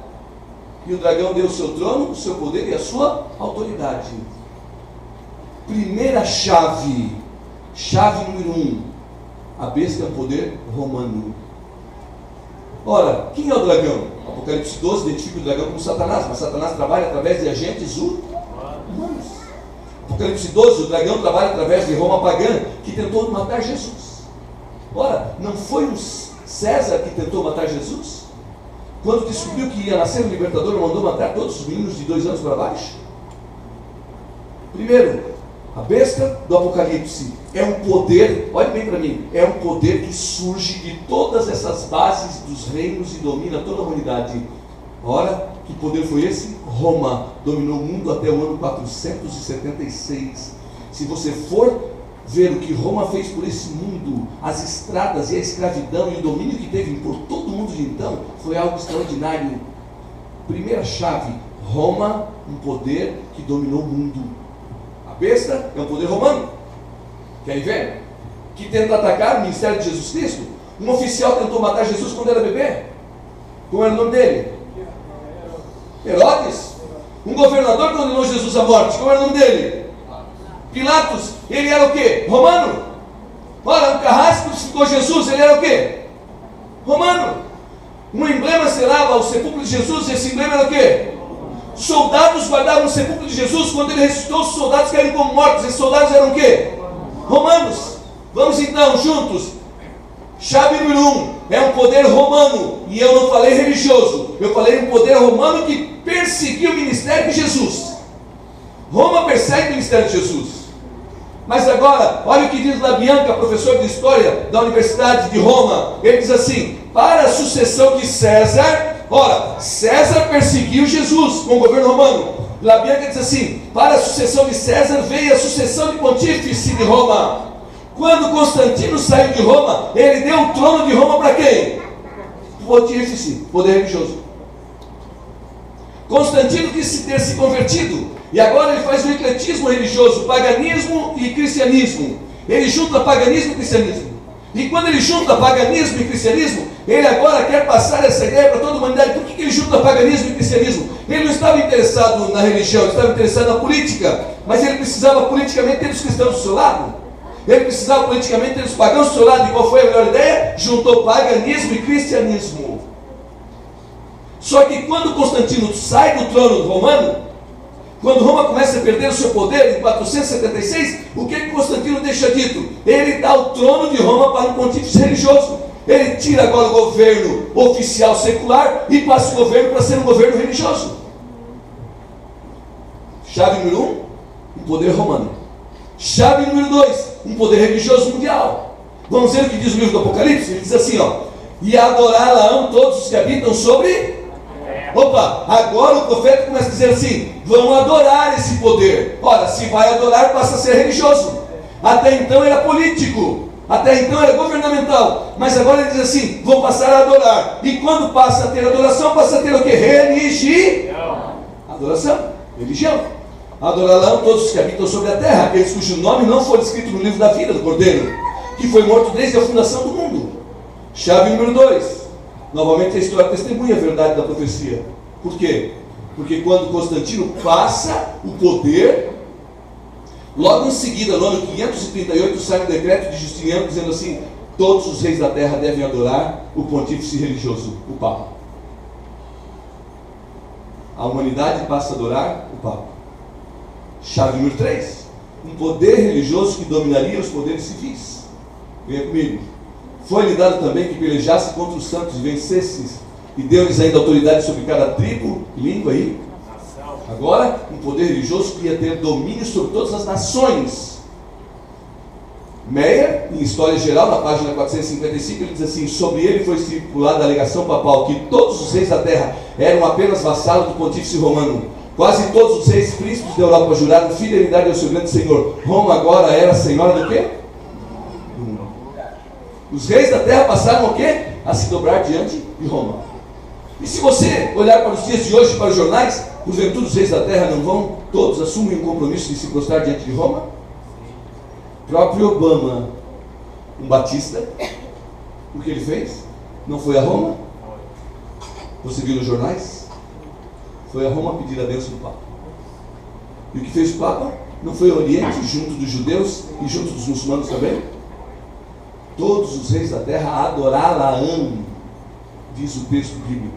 e o dragão deu o seu trono, o seu poder e a sua autoridade. Primeira chave, chave número 1, a besta é um poder romano. Ora, quem é o dragão? Apocalipse 12 identifica o dragão como Satanás, mas Satanás trabalha através de agentes humanos. Apocalipse 12, o dragão trabalha através de Roma pagã, que tentou matar Jesus. Ora, não foi o César que tentou matar Jesus? Quando descobriu que ia nascer o libertador, mandou matar todos os meninos de 2 anos para baixo? Primeiro, a besta do Apocalipse é um poder, olhe bem para mim, é um poder que surge de todas essas bases dos reinos e domina toda a humanidade. Ora, que poder foi esse? Roma dominou o mundo até o ano 476. Se você for ver o que Roma fez por esse mundo, as estradas e a escravidão e o domínio que teve por todo o mundo de então, foi algo extraordinário. Primeira chave, Roma, um poder que dominou o mundo. A besta é um poder romano. Querem ver? Que tenta atacar o ministério de Jesus Cristo. Um oficial tentou matar Jesus quando era bebê. Como era o nome dele? Herodes. Um governador condenou Jesus à morte. Como era o nome dele? Pilatos. Ele era o quê? Romano. Ora, um carrasco crucificou Jesus. Ele era o quê? Romano. Um emblema selava o sepulcro de Jesus. E esse emblema era o quê? Soldados guardavam o sepulcro de Jesus. Quando ele ressuscitou, os soldados caíram como mortos. Esses soldados eram o quê? Romanos. Vamos então juntos. Chave número 1, é um poder romano. E eu não falei religioso, eu falei um poder romano que perseguiu o ministério de Jesus. Roma persegue o ministério de Jesus. Mas agora, olha o que diz Labianca, professor de história da Universidade de Roma. Ele diz assim: para a sucessão de César, ora, César perseguiu Jesus com o governo romano. Labianca diz assim: para a sucessão de César veio a sucessão de pontífice de Roma. Quando Constantino saiu de Roma, ele deu o trono de Roma para quem? Pontífice, poder religioso. Constantino quis ter se convertido, e agora ele faz o ecletismo religioso, paganismo e cristianismo. Ele junta paganismo e cristianismo. E quando ele junta paganismo e cristianismo, ele agora quer passar essa ideia para toda a humanidade. Por que ele junta paganismo e cristianismo? Ele não estava interessado na religião, ele estava interessado na política, mas ele precisava politicamente ter os cristãos do seu lado. Ele precisava politicamente ter os pagãos do seu lado. E qual foi a melhor ideia? Juntou paganismo e cristianismo. Só que quando Constantino sai do trono romano, Quando Roma começa a perder o seu poder em 476, o que Constantino deixa dito? Ele dá o trono de Roma para um pontífice religioso. Ele tira agora o governo oficial secular e passa o governo para ser um governo religioso. Chave número 1, um poder romano. Chave número 2, um poder religioso mundial. Vamos ver o que diz o livro do Apocalipse? Ele diz assim, e adorá-la-ão todos os que habitam sobre... Opa, agora o profeta começa a dizer assim, vão adorar esse poder. Ora, se vai adorar, passa a ser religioso. Até então era político, até então era governamental, mas agora ele diz assim, vão passar a adorar. E quando passa a ter adoração, passa a ter o que? Adoração, religião. Adorarão todos os que habitam sobre a terra, aqueles cujo nome não for escrito no livro da vida do Cordeiro, que foi morto desde a fundação do mundo. Chave número 2. Novamente a história testemunha a verdade da profecia. Por quê? Porque quando Constantino passa o poder, logo em seguida, no ano 538, sai um decreto de Justiniano dizendo assim, todos os reis da terra devem adorar o pontífice religioso, o Papa. A humanidade passa a adorar o Papa. Chave número 3. Um poder religioso que dominaria os poderes civis. Venha comigo. Foi-lhe dado também que pelejasse contra os santos e vencesse, e deu-lhes ainda autoridade sobre cada tribo, língua e agora um poder religioso que ia ter domínio sobre todas as nações. Meyer, em História Geral, na página 455, ele diz assim, sobre ele foi estipulada a alegação papal que todos os reis da terra eram apenas vassalos do pontífice romano. Quase todos os reis príncipes da Europa juraram fidelidade ao seu grande senhor. Roma agora era senhora do quê? Os reis da terra passaram o quê? A se dobrar diante de Roma. E se você olhar para os dias de hoje, para os jornais, porventura os reis da terra não vão, todos assumem um compromisso de se prostrar diante de Roma? O próprio Obama, um batista, o que ele fez? Não foi a Roma? Você viu nos jornais? Foi a Roma pedir a bênção do Papa. E o que fez o Papa? Não foi ao Oriente, junto dos judeus e junto dos muçulmanos também? Todos os reis da terra adorá-la-ão, diz o texto bíblico.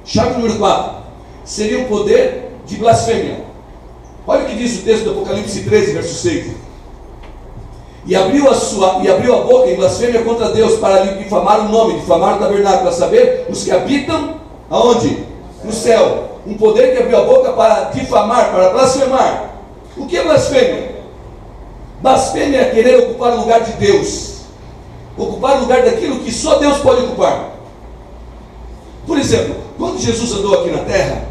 Chave número 4. Seria o poder de blasfêmia. Olha o que diz o texto do Apocalipse 13, verso 6. E abriu a boca em blasfêmia contra Deus, para lhe difamar o nome, difamar o tabernáculo, a saber, os que habitam, aonde? No céu. Um poder que abriu a boca para difamar, para blasfemar. O que é blasfêmia? Blasfêmia é querer ocupar o lugar de Deus, ocupar o lugar daquilo que só Deus pode ocupar. Por exemplo, quando Jesus andou aqui na terra,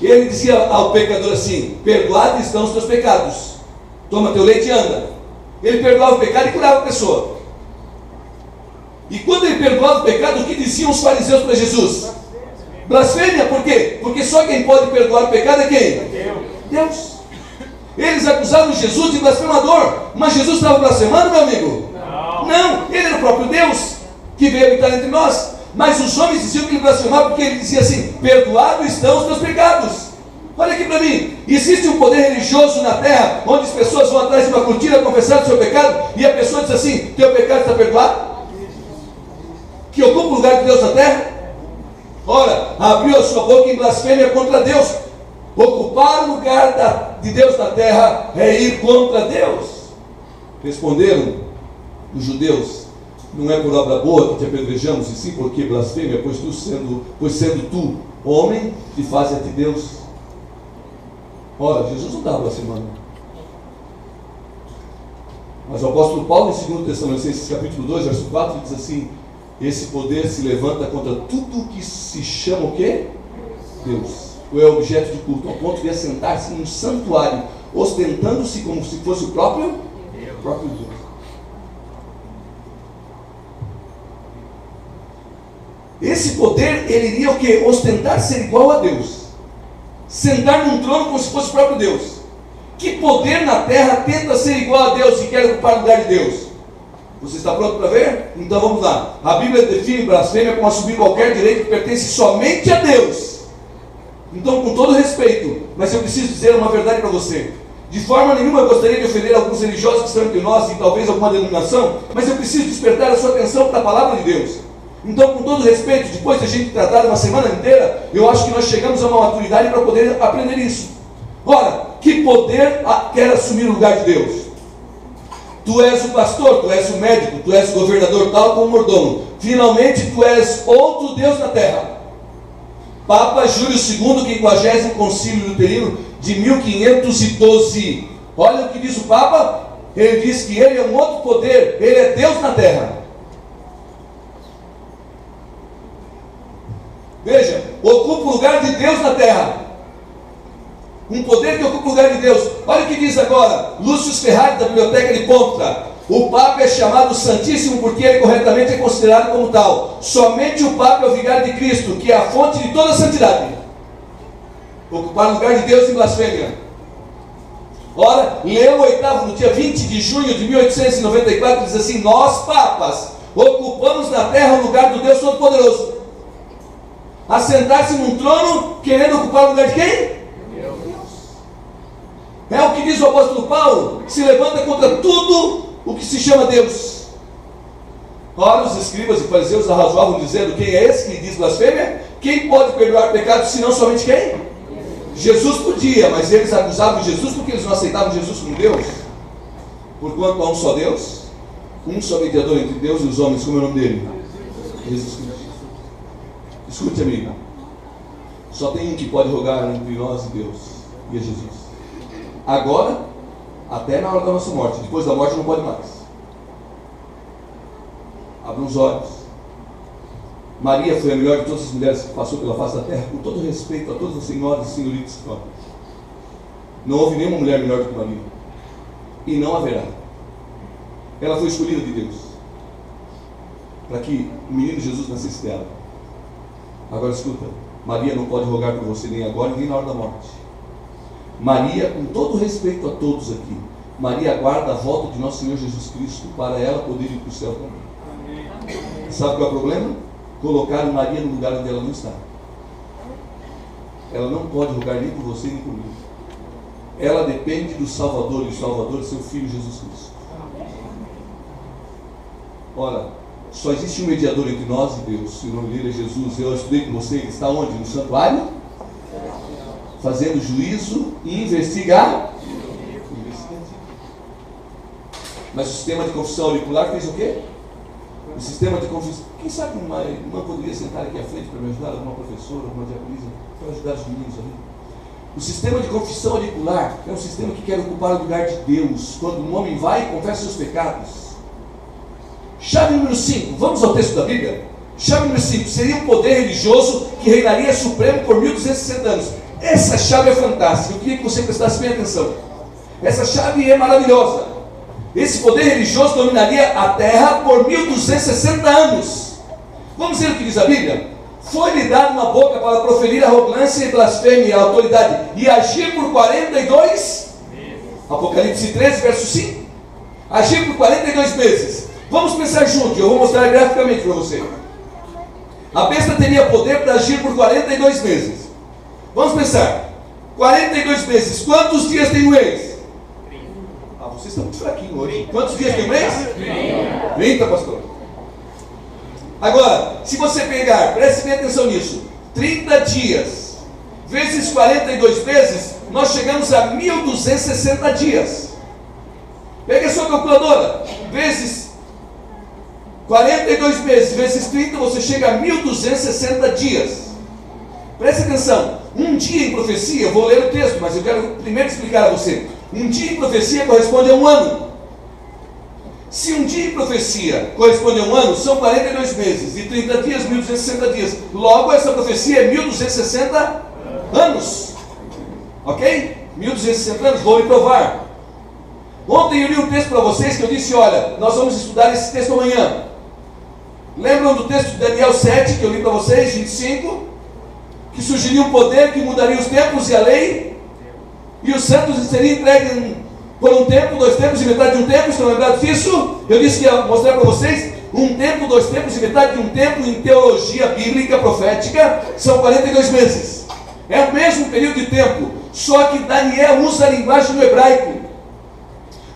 ele dizia ao pecador assim, perdoados estão os teus pecados, toma teu leite e anda. Ele perdoava o pecado e curava a pessoa. E quando ele perdoava o pecado, o que diziam os fariseus para Jesus? Blasfêmia, por quê? Porque só quem pode perdoar o pecado é quem? Deus. Eles acusaram Jesus de blasfemador, mas Jesus estava blasfemando, meu amigo? Não, ele era o próprio Deus que veio habitar entre nós. Mas os homens diziam que ele blasfemava porque ele dizia assim, perdoados estão os teus pecados. Olha aqui para mim, existe um poder religioso na terra, onde as pessoas vão atrás de uma cortina confessar o seu pecado, e a pessoa diz assim, teu pecado está perdoado? Que ocupa o lugar de Deus na terra? Ora, abriu a sua boca em blasfêmia contra Deus. Ocupar o lugar de Deus na terra é ir contra Deus. Responderam os judeus, não é por obra boa que te apedrejamos, e sim porque blasfêmia, pois sendo tu homem, te faz a ti Deus. Ora, Jesus não estava blasfemando. Mas o apóstolo Paulo, em 2 Tessalonicenses capítulo 2, verso 4, diz assim, esse poder se levanta contra tudo que se chama o quê? Deus. Ou é objeto de culto, ao ponto de assentar-se num santuário, ostentando-se como se fosse o próprio Deus. Esse poder, ele iria o quê? Ostentar ser igual a Deus. Sentar num trono como se fosse o próprio Deus. Que poder na terra tenta ser igual a Deus e quer ocupar o lugar de Deus? Você está pronto para ver? Então vamos lá. A Bíblia define blasfêmia como assumir qualquer direito que pertence somente a Deus. Então, com todo respeito, mas eu preciso dizer uma verdade para você. De forma nenhuma eu gostaria de ofender alguns religiosos que estão entre nós e talvez alguma denominação, mas eu preciso despertar a sua atenção para a palavra de Deus. Então, com todo respeito, depois de a gente tratar uma semana inteira, eu acho que nós chegamos a uma maturidade para poder aprender isso. Ora, que poder quer assumir o lugar de Deus? Tu és o pastor, tu és o médico, tu és o governador, tal como o mordomo. Finalmente tu és outro Deus na terra. Papa Júlio II, 50º Concílio Luterino de 1512. Olha o que diz o Papa. Ele diz que ele é um outro poder, ele é Deus na terra. Veja, ocupa o lugar de Deus na terra. Um poder que ocupa o lugar de Deus. Olha o que diz agora Lúcio Ferrari, da Biblioteca de Ponta. O Papa é chamado Santíssimo porque ele corretamente é considerado como tal. Somente o Papa é o vigário de Cristo, que é a fonte de toda a santidade. Ocupar o lugar de Deus em blasfêmia. Ora, Leão VIII, no dia 20 de junho de 1894, diz assim: nós, papas, ocupamos na terra o lugar do Deus Todo-Poderoso. Assentar-se num trono, querendo ocupar o lugar de quem? É o que diz o apóstolo Paulo, que se levanta contra tudo o que se chama Deus. Ora, os escribas e fariseus arrazoavam dizendo: quem é esse que diz blasfêmia? Quem pode perdoar pecados, senão somente quem? Jesus podia, mas eles acusavam Jesus porque eles não aceitavam Jesus como Deus. Porquanto há um só Deus, um só mediador entre Deus e os homens. Como é o nome dele? Jesus Cristo. Escute, amigo, só tem um que pode rogar entre nós e Deus, e é Jesus. Agora, até na hora da nossa morte. Depois da morte não pode mais. Abra os olhos. Maria foi a melhor de todas as mulheres que passou pela face da terra, com todo respeito a todas as senhoras e senhoritas que estão. Não houve nenhuma mulher melhor do que Maria, e não haverá. Ela foi escolhida de Deus para que o menino Jesus nascesse dela. Agora escuta, Maria não pode rogar por você nem agora nem na hora da morte. Maria, com todo respeito a todos aqui, Maria aguarda a volta de nosso Senhor Jesus Cristo para ela poder ir para o céu também. Sabe qual é o problema? Colocaram Maria no lugar onde ela não está. Ela não pode rogar nem por você nem por mim. Ela depende do Salvador, e o Salvador é seu Filho Jesus Cristo. Ora, só existe um mediador entre nós e Deus, e o nome dele é Jesus. Eu estudei com você, ele está onde? No santuário? Fazendo juízo e investigar. Mas o sistema de confissão auricular fez o quê? O sistema de confissão. Quem sabe uma irmã poderia sentar aqui à frente para me ajudar, alguma professora, alguma diaconisa, para ajudar os meninos ali. O sistema de confissão auricular é um sistema que quer ocupar o lugar de Deus. Quando um homem vai e confessa seus pecados. Chave número 5, vamos ao texto da Bíblia. Chave número 5, seria um poder religioso que reinaria supremo por 1260 anos. Essa chave é fantástica, eu queria que você prestasse bem atenção. Essa chave é maravilhosa. Esse poder religioso dominaria a terra por 1260 anos. Vamos ver o que diz a Bíblia? Foi-lhe dado uma boca para proferir arrogância e blasfêmia e autoridade, e agir por 42 Apocalipse 13, verso 5. Agir por 42 meses. Vamos pensar juntos, eu vou mostrar graficamente para você. A besta teria poder para agir por 42 meses. Vamos pensar. 42 meses. Quantos dias tem um mês? Vocês estão muito fraquinhos hoje. Quantos dias tem um mês? 30, pastor. Agora, se você pegar, preste bem atenção nisso, 30 dias vezes 42 meses, nós chegamos a 1260 dias. Pegue a sua calculadora, vezes 42 meses, vezes 30, você chega a 1260 dias. Preste atenção, um dia em profecia, eu vou ler o texto, mas eu quero primeiro explicar a você. Um dia em profecia corresponde a um ano. Se um dia em profecia corresponde a um ano, são 42 meses, e 30 dias, 1260 dias. Logo, essa profecia é 1260 anos. Ok? 1260 anos, vou lhe provar. Ontem eu li um texto para vocês que eu disse, olha, nós vamos estudar esse texto amanhã. Lembram do texto de Daniel 7, que eu li para vocês, 25? Que surgiria um poder que mudaria os tempos e a lei, e os santos seriam entregues por um tempo, 2 tempos e metade de um tempo. Estão lembrados disso? Eu disse que ia mostrar para vocês, 1 tempo, 2 tempos e metade de um tempo, em teologia bíblica profética, são 42 meses. É o mesmo período de tempo, só que Daniel usa a linguagem do hebraico,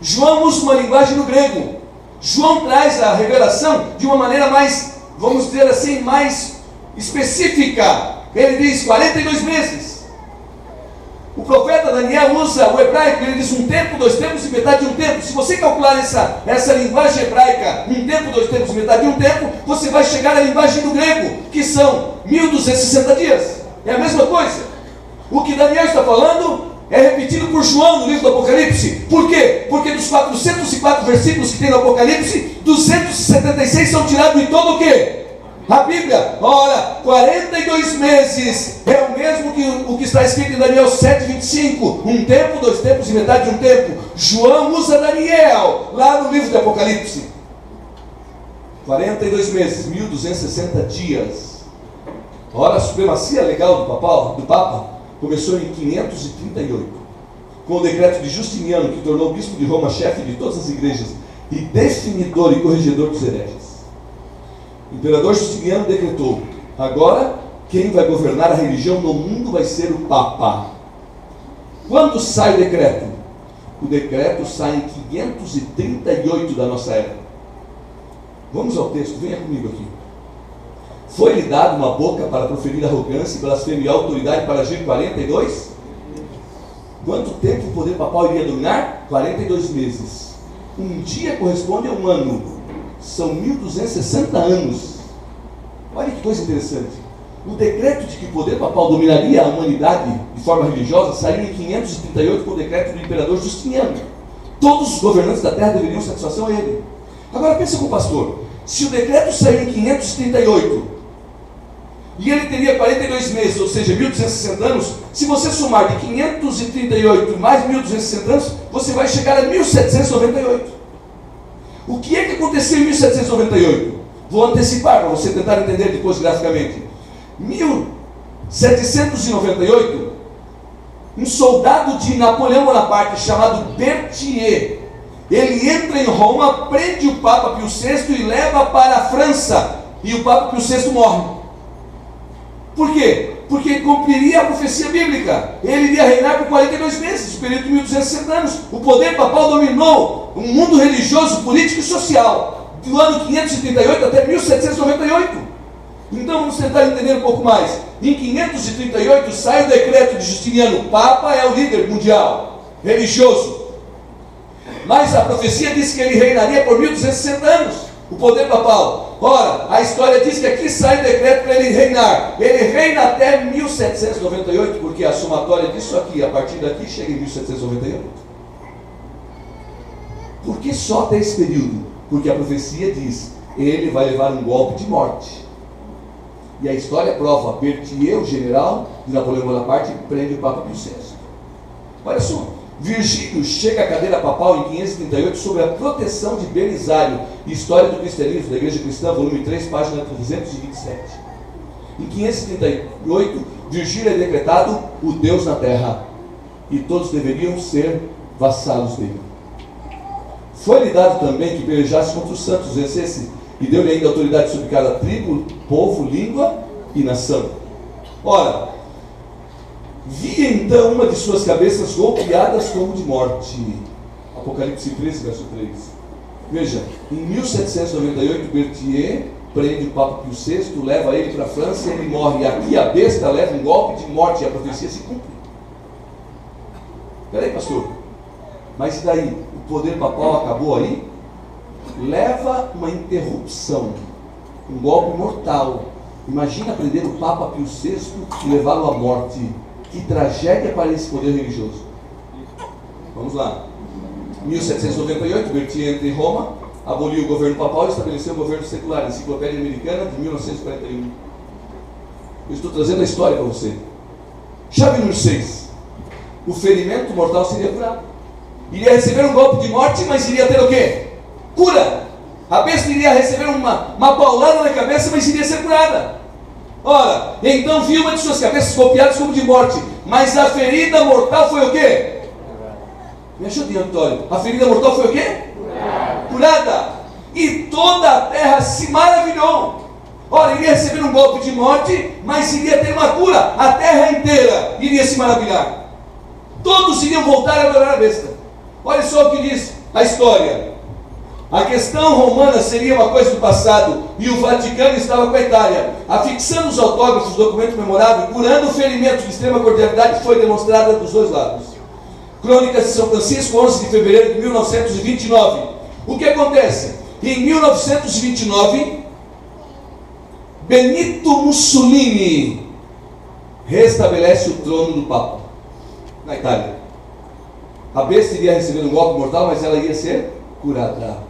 João usa uma linguagem no grego. João traz a revelação de uma maneira mais, vamos dizer assim, mais específica. Ele diz 42 meses. O profeta Daniel usa o hebraico, ele diz um tempo, 2 tempos e metade de um tempo. Se você calcular essa linguagem hebraica, um tempo, 2 tempos e metade de um tempo, você vai chegar à linguagem do grego, que são 1260 dias. É a mesma coisa. O que Daniel está falando é repetido por João no livro do Apocalipse. Por quê? Porque dos 404 versículos que tem no Apocalipse, 276 são tirados de todo o quê? A Bíblia. Ora, 42 meses é o mesmo que o que está escrito em Daniel 7:25. Um tempo, 2 tempos e metade de um tempo. João usa Daniel lá no livro do Apocalipse. 42 meses, 1260 dias. Ora, a supremacia legal do Papa começou em 538, com o decreto de Justiniano, que tornou o bispo de Roma chefe de todas as igrejas e definidor e corregedor dos hereges. O imperador Justiniano decretou: agora quem vai governar a religião no mundo vai ser o Papa. Quando sai o decreto? O decreto sai em 538 da nossa era. Vamos ao texto, venha comigo aqui. Foi-lhe dado uma boca para proferir arrogância e blasfêmia e autoridade para agir 42? Quanto tempo o poder papal iria dominar? 42 meses. Um dia corresponde a um ano. São 1260 anos. Olha que coisa interessante. O decreto de que o poder papal dominaria a humanidade de forma religiosa saiu em 538 com o decreto do imperador Justiniano. Todos os governantes da terra deveriam satisfação a ele. Agora pense com o pastor. Se o decreto saiu em 538 e ele teria 42 meses, ou seja, 1260 anos, se você somar de 538 mais 1260 anos, você vai chegar a 1798. O que é que aconteceu em 1798? Vou antecipar para você tentar entender depois graficamente. 1798, um soldado de Napoleão Bonaparte chamado Berthier, ele entra em Roma, prende o Papa Pio VI e leva para a França, e o Papa Pio VI morre. Por quê? Porque cumpriria a profecia bíblica. Ele iria reinar por 42 meses, o período de 1260 anos. O poder papal dominou o mundo religioso, político e social, do ano 538 até 1798. Então vamos tentar entender um pouco mais. Em 538 sai o decreto de Justiniano. O Papa é o líder mundial, religioso. Mas a profecia diz que ele reinaria por 1260 anos, o poder papal. Ora, a história diz que aqui sai o decreto para ele reinar. Ele reina até 1798, porque a somatória disso aqui, a partir daqui, chega em 1798. Por que só até esse período? Porque a profecia diz, ele vai levar um golpe de morte. E a história prova, Berthier, o general de Napoleão Bonaparte, prende o Papa Pio VI. Olha só. Virgílio chega à cadeira papal em 538 sobre a proteção de Belisário, História do Cristianismo, da Igreja Cristã, volume 3, página 327. Em 538, Virgílio é decretado o Deus na terra, e todos deveriam ser vassalos dele. Foi-lhe dado também que pelejasse contra os santos, vencesse, e deu-lhe ainda autoridade sobre cada tribo, povo, língua e nação. Ora, via então uma de suas cabeças golpeadas como de morte. Apocalipse 13, verso 3. Veja, em 1798, Berthier prende o Papa Pio VI, leva ele para a França e ele morre. E aqui a besta leva um golpe de morte e a profecia se cumpre. Espera aí, pastor. Mas e daí? O poder papal acabou aí? Leva uma interrupção, um golpe mortal. Imagina prender o Papa Pio VI e levá-lo à morte. Que tragédia para esse poder religioso. Vamos lá. 1798, Berthier entra em Roma, aboliu o governo papal e estabeleceu o governo secular. Enciclopédia Americana de 1941. Eu estou trazendo a história para você. Chave número 6. O ferimento mortal seria curado. Iria receber um golpe de morte, mas iria ter o quê? Cura. A besta iria receber uma paulada na cabeça, mas iria ser curada. Ora, então viu uma de suas cabeças golpeadas como de morte, mas a ferida mortal foi o quê? Me ajude, Antônio. A ferida mortal foi o quê? Curada. E toda a terra se maravilhou. Ora, iria receber um golpe de morte, mas iria ter uma cura. A terra inteira iria se maravilhar. Todos iriam voltar a adorar a besta. Olha só o que diz a história. A questão romana seria uma coisa do passado e o Vaticano estava com a Itália. Afixando os autógrafos do documento memorável, curando o ferimento de extrema cordialidade foi demonstrada dos dois lados. Crônicas de São Francisco, 11 de fevereiro de 1929. O que acontece? Em 1929, Benito Mussolini restabelece o trono do Papa na Itália. A besta iria receber um golpe mortal, mas ela ia ser curada.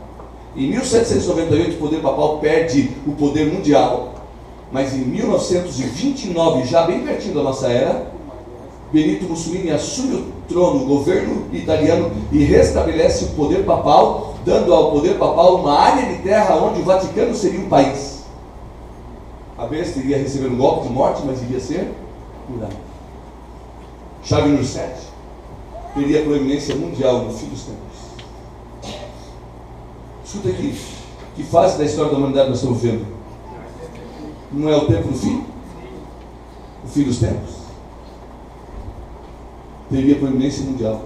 Em 1798, o poder papal perde o poder mundial, mas em 1929, já bem pertinho da nossa era, Benito Mussolini assume o trono, o governo italiano, e restabelece o poder papal, dando ao poder papal uma área de terra onde o Vaticano seria um país. A besta iria receber um golpe de morte, mas iria ser curada. Chave número 7. Teria proeminência mundial no fim dos tempos. Escuta aqui, que fase da história da humanidade nós estamos vendo? Não é o tempo do fim? O fim dos tempos? Teria proeminência mundial.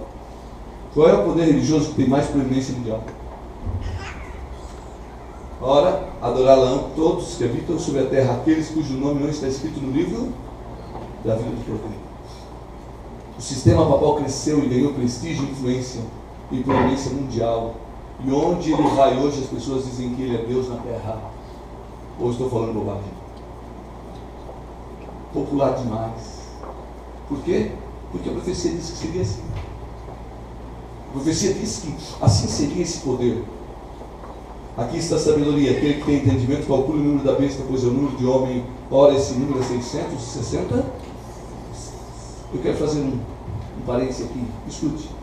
Qual é o poder religioso que tem mais proeminência mundial? Ora, adorá-lo todos que habitam sobre a terra, aqueles cujo nome não está escrito no livro da vida do Cordeiro. O sistema papal cresceu e ganhou prestígio, influência e proeminência mundial. E onde ele vai hoje, as pessoas dizem que ele é Deus na terra. Ou estou falando bobagem? Popular demais. Por quê? Porque a profecia diz que seria assim. A profecia diz que assim seria esse poder. Aqui está a sabedoria. Aquele que tem entendimento, calcule o número da besta, pois é o número de homem. Ora, esse número é 660. Eu quero fazer um parênteses aqui. Escute.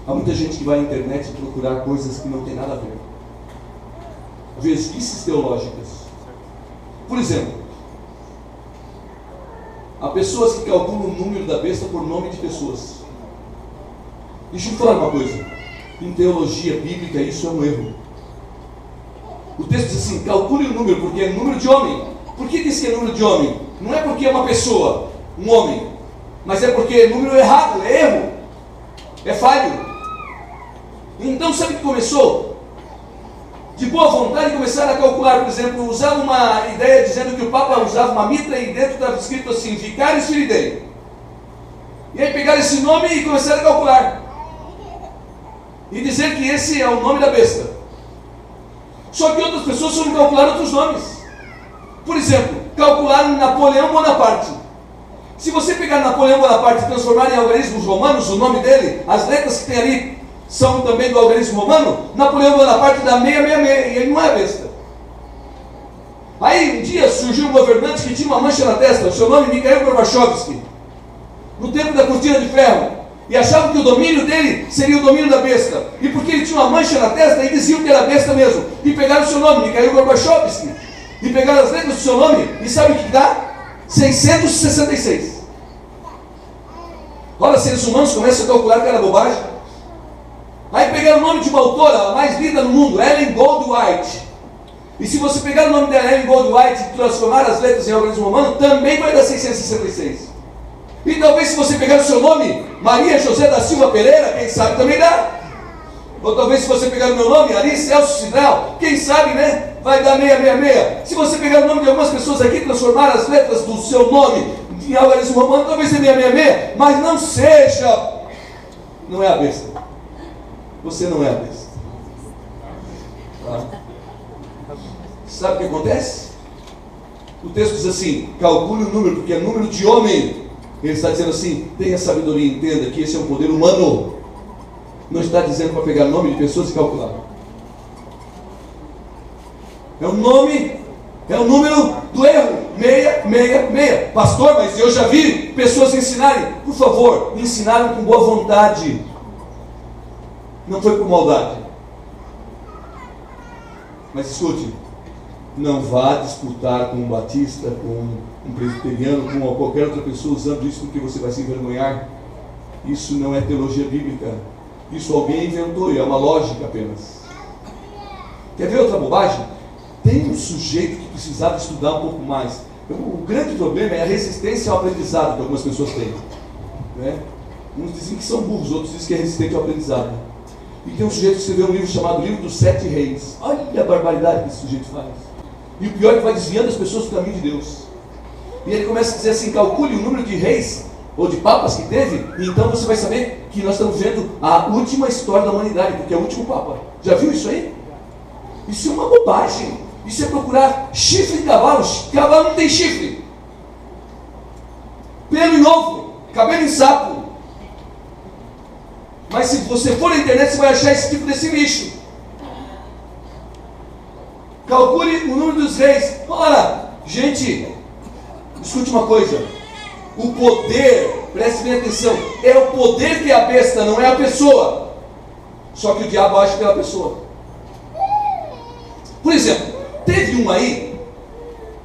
Há muita gente que vai à internet procurar coisas que não tem nada a ver. Vesquícios teológicas. Por exemplo, há pessoas que calculam o número da besta por nome de pessoas. Deixa eu falar uma coisa. Em teologia bíblica isso é um erro. O texto diz assim, calcule o número, porque é número de homem. Por que diz que é número de homem? Não é porque é uma pessoa, um homem, mas é porque é número errado, é erro, é falho. Então sabe o que começou? De boa vontade começaram a calcular, por exemplo, usavam uma ideia dizendo que o Papa usava uma mitra e dentro estava escrito assim, Vicarius Filii. E aí pegaram esse nome e começaram a calcular. E dizer que esse é o nome da besta. Só que outras pessoas foram calcular outros nomes. Por exemplo, calcularam Napoleão Bonaparte. Se você pegar Napoleão Bonaparte e transformar em algarismos romanos, o nome dele, as letras que tem ali, são também do algarismo romano, Napoleão Bonaparte dá 666, e ele não é besta. Aí um dia surgiu um governante que tinha uma mancha na testa, o seu nome Mikhail Gorbachev, no tempo da cortina de ferro, e achavam que o domínio dele seria o domínio da besta, e porque ele tinha uma mancha na testa, e diziam que era besta mesmo, e pegaram o seu nome, Mikhail Gorbachev, e pegaram as letras do seu nome, e sabe o que dá? 666. Olha, seres humanos começam a calcular que era bobagem. Aí pegaram o nome de uma autora, a mais linda no mundo, Ellen Goldwhite. E se você pegar o nome dela, Ellen Goldwhite, e transformar as letras em algarismo romano, também vai dar 666. E talvez se você pegar o seu nome, Maria José da Silva Pereira, quem sabe também dá. Ou talvez se você pegar o meu nome, Ari Celso Cidral, quem sabe, né? Vai dar 666. Se você pegar o nome de algumas pessoas aqui, transformar as letras do seu nome em algarismo romano, talvez seja 666, mas não seja. Não é a besta. Você não é a besta. Tá? Sabe o que acontece? O texto diz assim, calcule o número, porque é número de homem. Ele está dizendo assim, tenha sabedoria, entenda que esse é um poder humano. Não está dizendo para pegar nome de pessoas e calcular. É o nome, é o número do erro, 666. Pastor, mas eu já vi pessoas ensinarem. Por favor, ensinaram com boa vontade. Não foi por maldade. Mas escute, não vá disputar com um batista, com um presbiteriano, com qualquer outra pessoa usando isso porque você vai se envergonhar. Isso não é teologia bíblica. Isso alguém inventou e é uma lógica apenas. Quer ver outra bobagem? Tem um sujeito que precisava estudar um pouco mais. O grande problema é a resistência ao aprendizado que algumas pessoas têm, né? Uns dizem que são burros, outros dizem que é resistente ao aprendizado. E tem um sujeito que escreveu um livro chamado Livro dos Sete Reis. Olha a barbaridade que esse sujeito faz. E o pior é que vai desviando as pessoas do caminho de Deus. E ele começa a dizer assim: calcule o número de reis ou de papas que teve, e então você vai saber que nós estamos vendo a última história da humanidade, porque é o último papa. Já viu isso aí? Isso é uma bobagem. Isso é procurar chifre de cavalo. Cavalo não tem chifre. Pelo em ovo, cabelo em sapo. Mas se você for na internet, você vai achar esse tipo desse lixo. Calcule o número dos reis. Ora, gente, escute uma coisa. O poder, preste bem atenção, é o poder que é a besta, não é a pessoa. Só que o diabo age pela pessoa. Por exemplo, teve um aí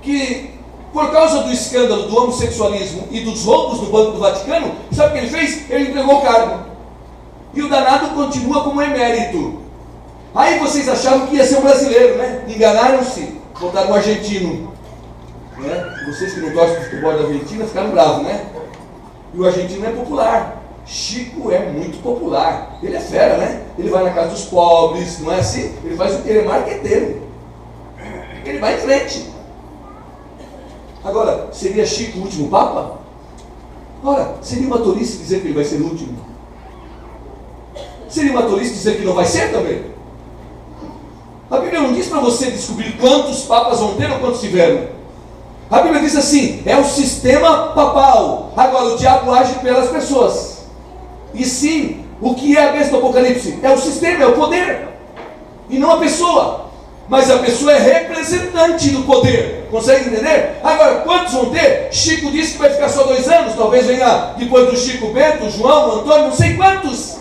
que, por causa do escândalo do homossexualismo e dos roubos no Banco do Vaticano, sabe o que ele fez? Ele entregou o cargo. E o danado continua como emérito. Aí vocês achavam que ia ser um brasileiro, né? Enganaram-se, botaram um argentino. Né? Vocês que não gostam do futebol da Argentina ficaram bravos, né? E o argentino é popular. Chico é muito popular. Ele é fera, né? Ele vai na casa dos pobres, não é assim? Ele é marqueteiro. Ele vai em frente. Agora, seria Chico o último Papa? Ora, seria uma tolice dizer que ele vai ser o último. Seria uma tolice dizer que não vai ser também. A Bíblia não diz para você descobrir quantos papas vão ter ou quantos tiveram. A Bíblia diz assim: é o sistema papal. Agora o diabo age pelas pessoas. E sim, o que é a besta do Apocalipse? É o sistema, é o poder. E não a pessoa. Mas a pessoa é representante do poder. Consegue entender? Agora, quantos vão ter? Chico disse que vai ficar só 2 anos. Talvez venha depois do Chico Bento, João, Antônio, não sei quantos.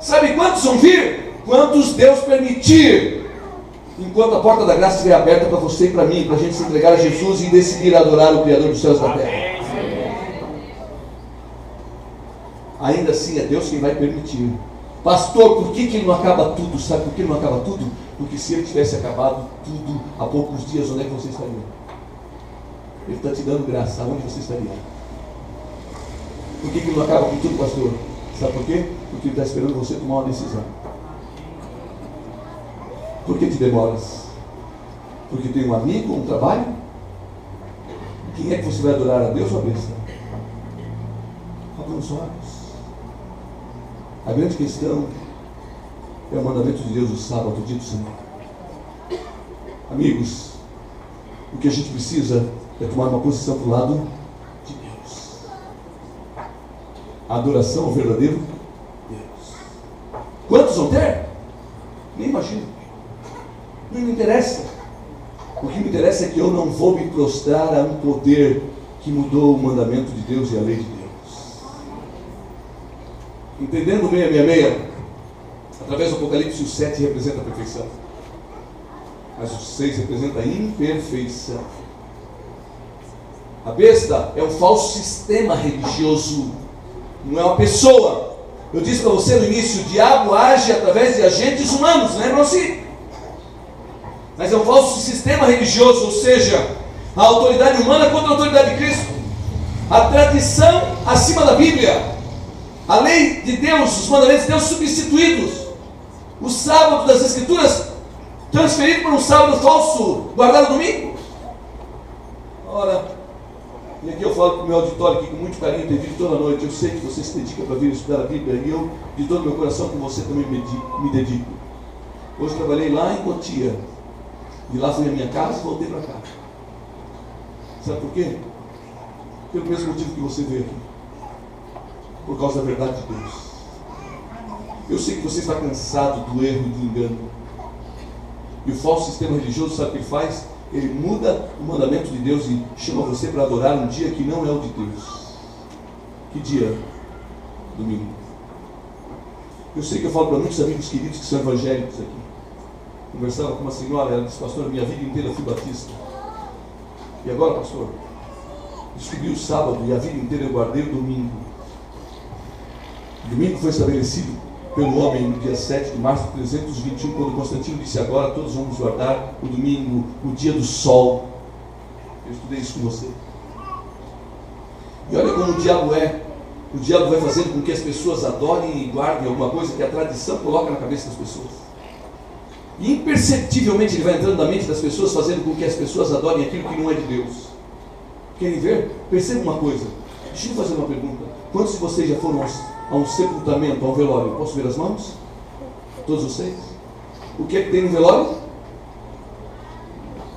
Sabe quantos vão vir? Quantos Deus permitir. Enquanto a porta da graça estiver aberta para você e para mim, para a gente se entregar a Jesus e decidir adorar o Criador dos céus e da terra. Ainda assim é Deus quem vai permitir. Pastor, por que ele não acaba tudo? Sabe por que ele não acaba tudo? Porque se ele tivesse acabado tudo há poucos dias, onde é que você estaria? Ele está te dando graça. Aonde você estaria? Por que ele não acaba com tudo, pastor? Sabe por quê? Porque ele está esperando você tomar uma decisão. Por que te demoras? Porque tem um amigo, um trabalho? Quem é que você vai adorar, a Deus ou a besta? Abra os olhos. A grande questão é o mandamento de Deus, o sábado, o dia do Senhor. Amigos, o que a gente precisa é tomar uma posição para o lado de Deus. A adoração ao verdadeiro Deus. Quantos vão ter? Nem imagino. Não me interessa. O que me interessa é que eu não vou me prostrar a um poder que mudou o mandamento de Deus e a lei de Deus. Entendendo o 666, através do Apocalipse, o 7 representa a perfeição, mas o 6 representa a imperfeição. A besta é um falso sistema religioso, não é uma pessoa. Eu disse para você no início: o diabo age através de agentes humanos, lembram-se? Mas é um falso sistema religioso, ou seja, a autoridade humana contra a autoridade de Cristo, a tradição acima da Bíblia, a lei de Deus, os mandamentos de Deus substituídos, o sábado das Escrituras transferido para um sábado falso, guardado no domingo. Ora, e aqui eu falo para o meu auditório aqui com muito carinho, tem vindo toda noite. Eu sei que você se dedica para vir estudar a Bíblia, e eu, de todo o meu coração, com você também me dedico. Hoje trabalhei lá em Cotia, de lá fui à minha casa e voltei para cá. Sabe por quê? Pelo mesmo motivo que você veio aqui. Por causa da verdade de Deus. Eu sei que você está cansado do erro e do engano. E o falso sistema religioso, sabe o que ele faz? Ele muda o mandamento de Deus e chama você para adorar um dia que não é o de Deus. Que dia? Domingo. Eu sei que eu falo para muitos amigos queridos que são evangélicos aqui. Conversava com uma senhora, ela disse: pastor, minha vida inteira eu fui batista. E agora, pastor? Descobri o sábado e a vida inteira eu guardei o domingo. O domingo foi estabelecido pelo homem no dia 7 de março de 321, quando Constantino disse: agora todos vamos guardar o domingo, o dia do sol. Eu estudei isso com você. E olha como o diabo é. O diabo vai fazendo com que as pessoas adorem e guardem alguma coisa que a tradição coloca na cabeça das pessoas. E imperceptivelmente ele vai entrando na mente das pessoas, fazendo com que as pessoas adorem aquilo que não é de Deus. Querem ver? Perceba uma coisa. Deixa eu fazer uma pergunta. Quantos de vocês já foram a um sepultamento, a um velório? Posso ver as mãos? Todos vocês? O que é que tem no velório?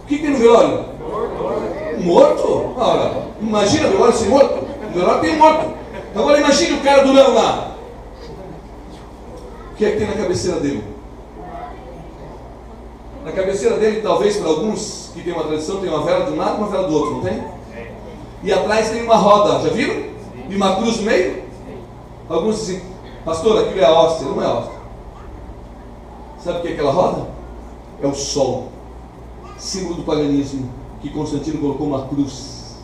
O que tem no velório? Morto? Ora, imagina o velório sem morto. O velório tem morto. Agora imagine o cara durão lá. O que é que tem na cabeceira dele? Na cabeceira dele, talvez para alguns que tem uma tradição, tem uma vela de um lado e uma vela do outro, não tem? E atrás tem uma roda, já viram? E uma cruz no meio? Alguns dizem, pastor, aquilo é a hóstia. Não é a hóstia. Sabe o que é aquela roda? É o sol, símbolo do paganismo, que Constantino colocou uma cruz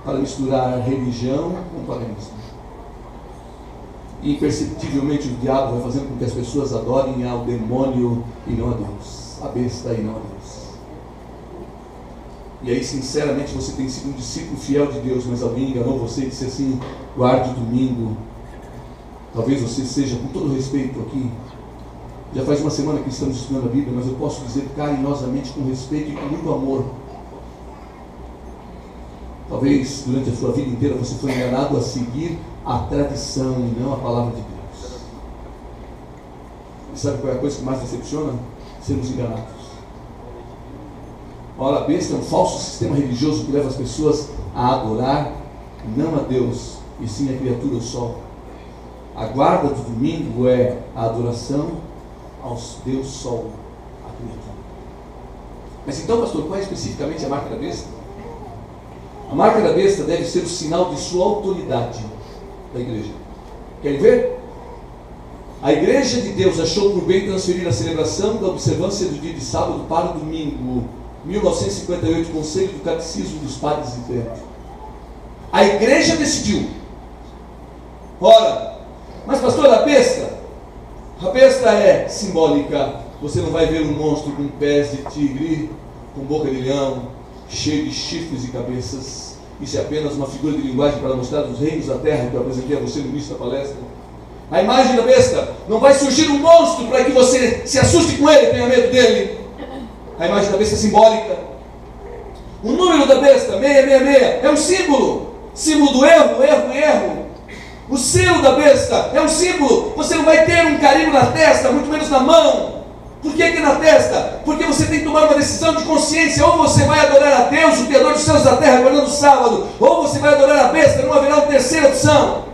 para misturar a religião com o paganismo. E imperceptivelmente o diabo vai fazendo com que as pessoas adorem ao demônio e não a Deus, a besta e não a Deus. E aí, sinceramente, você tem sido um discípulo fiel de Deus, mas alguém enganou você e disse assim: guarde o domingo. Talvez você seja, com todo respeito aqui, já faz uma semana que estamos estudando a Bíblia, mas eu posso dizer carinhosamente, com respeito e com muito amor. Talvez durante a sua vida inteira você foi enganado a seguir a tradição e não a palavra de Deus. E sabe qual é a coisa que mais decepciona? Sermos enganados. Ora, a besta é um falso sistema religioso que leva as pessoas a adorar não a Deus, e sim a criatura, o sol. A guarda do domingo é a adoração ao Deus Sol, a criatura. Mas então, pastor, qual é especificamente a marca da besta? A marca da besta deve ser o sinal de sua autoridade da igreja. Querem ver? A igreja de Deus achou por bem transferir a celebração da observância do dia de sábado para o domingo. 1958, Conselho do Catecismo dos Padres de Trento. A igreja decidiu. Ora, mas pastor, a besta é simbólica. Você não vai ver um monstro com pés de tigre, com boca de leão, cheio de chifres e cabeças. Isso é apenas uma figura de linguagem para mostrar os reinos da terra que eu apresentei a você no início da palestra. A imagem da besta não vai surgir um monstro para que você se assuste com ele e tenha medo dele. A imagem da besta é simbólica. O número da besta, 666, é um símbolo do erro. O selo da besta é um símbolo. Você não vai ter um carimbo na testa, muito menos na mão. Por que na testa? Porque você tem que tomar uma decisão de consciência. Ou você vai adorar a Deus, o Criador dos céus e da terra, guardando o sábado, ou você vai adorar a besta. Não haverá uma terceira opção.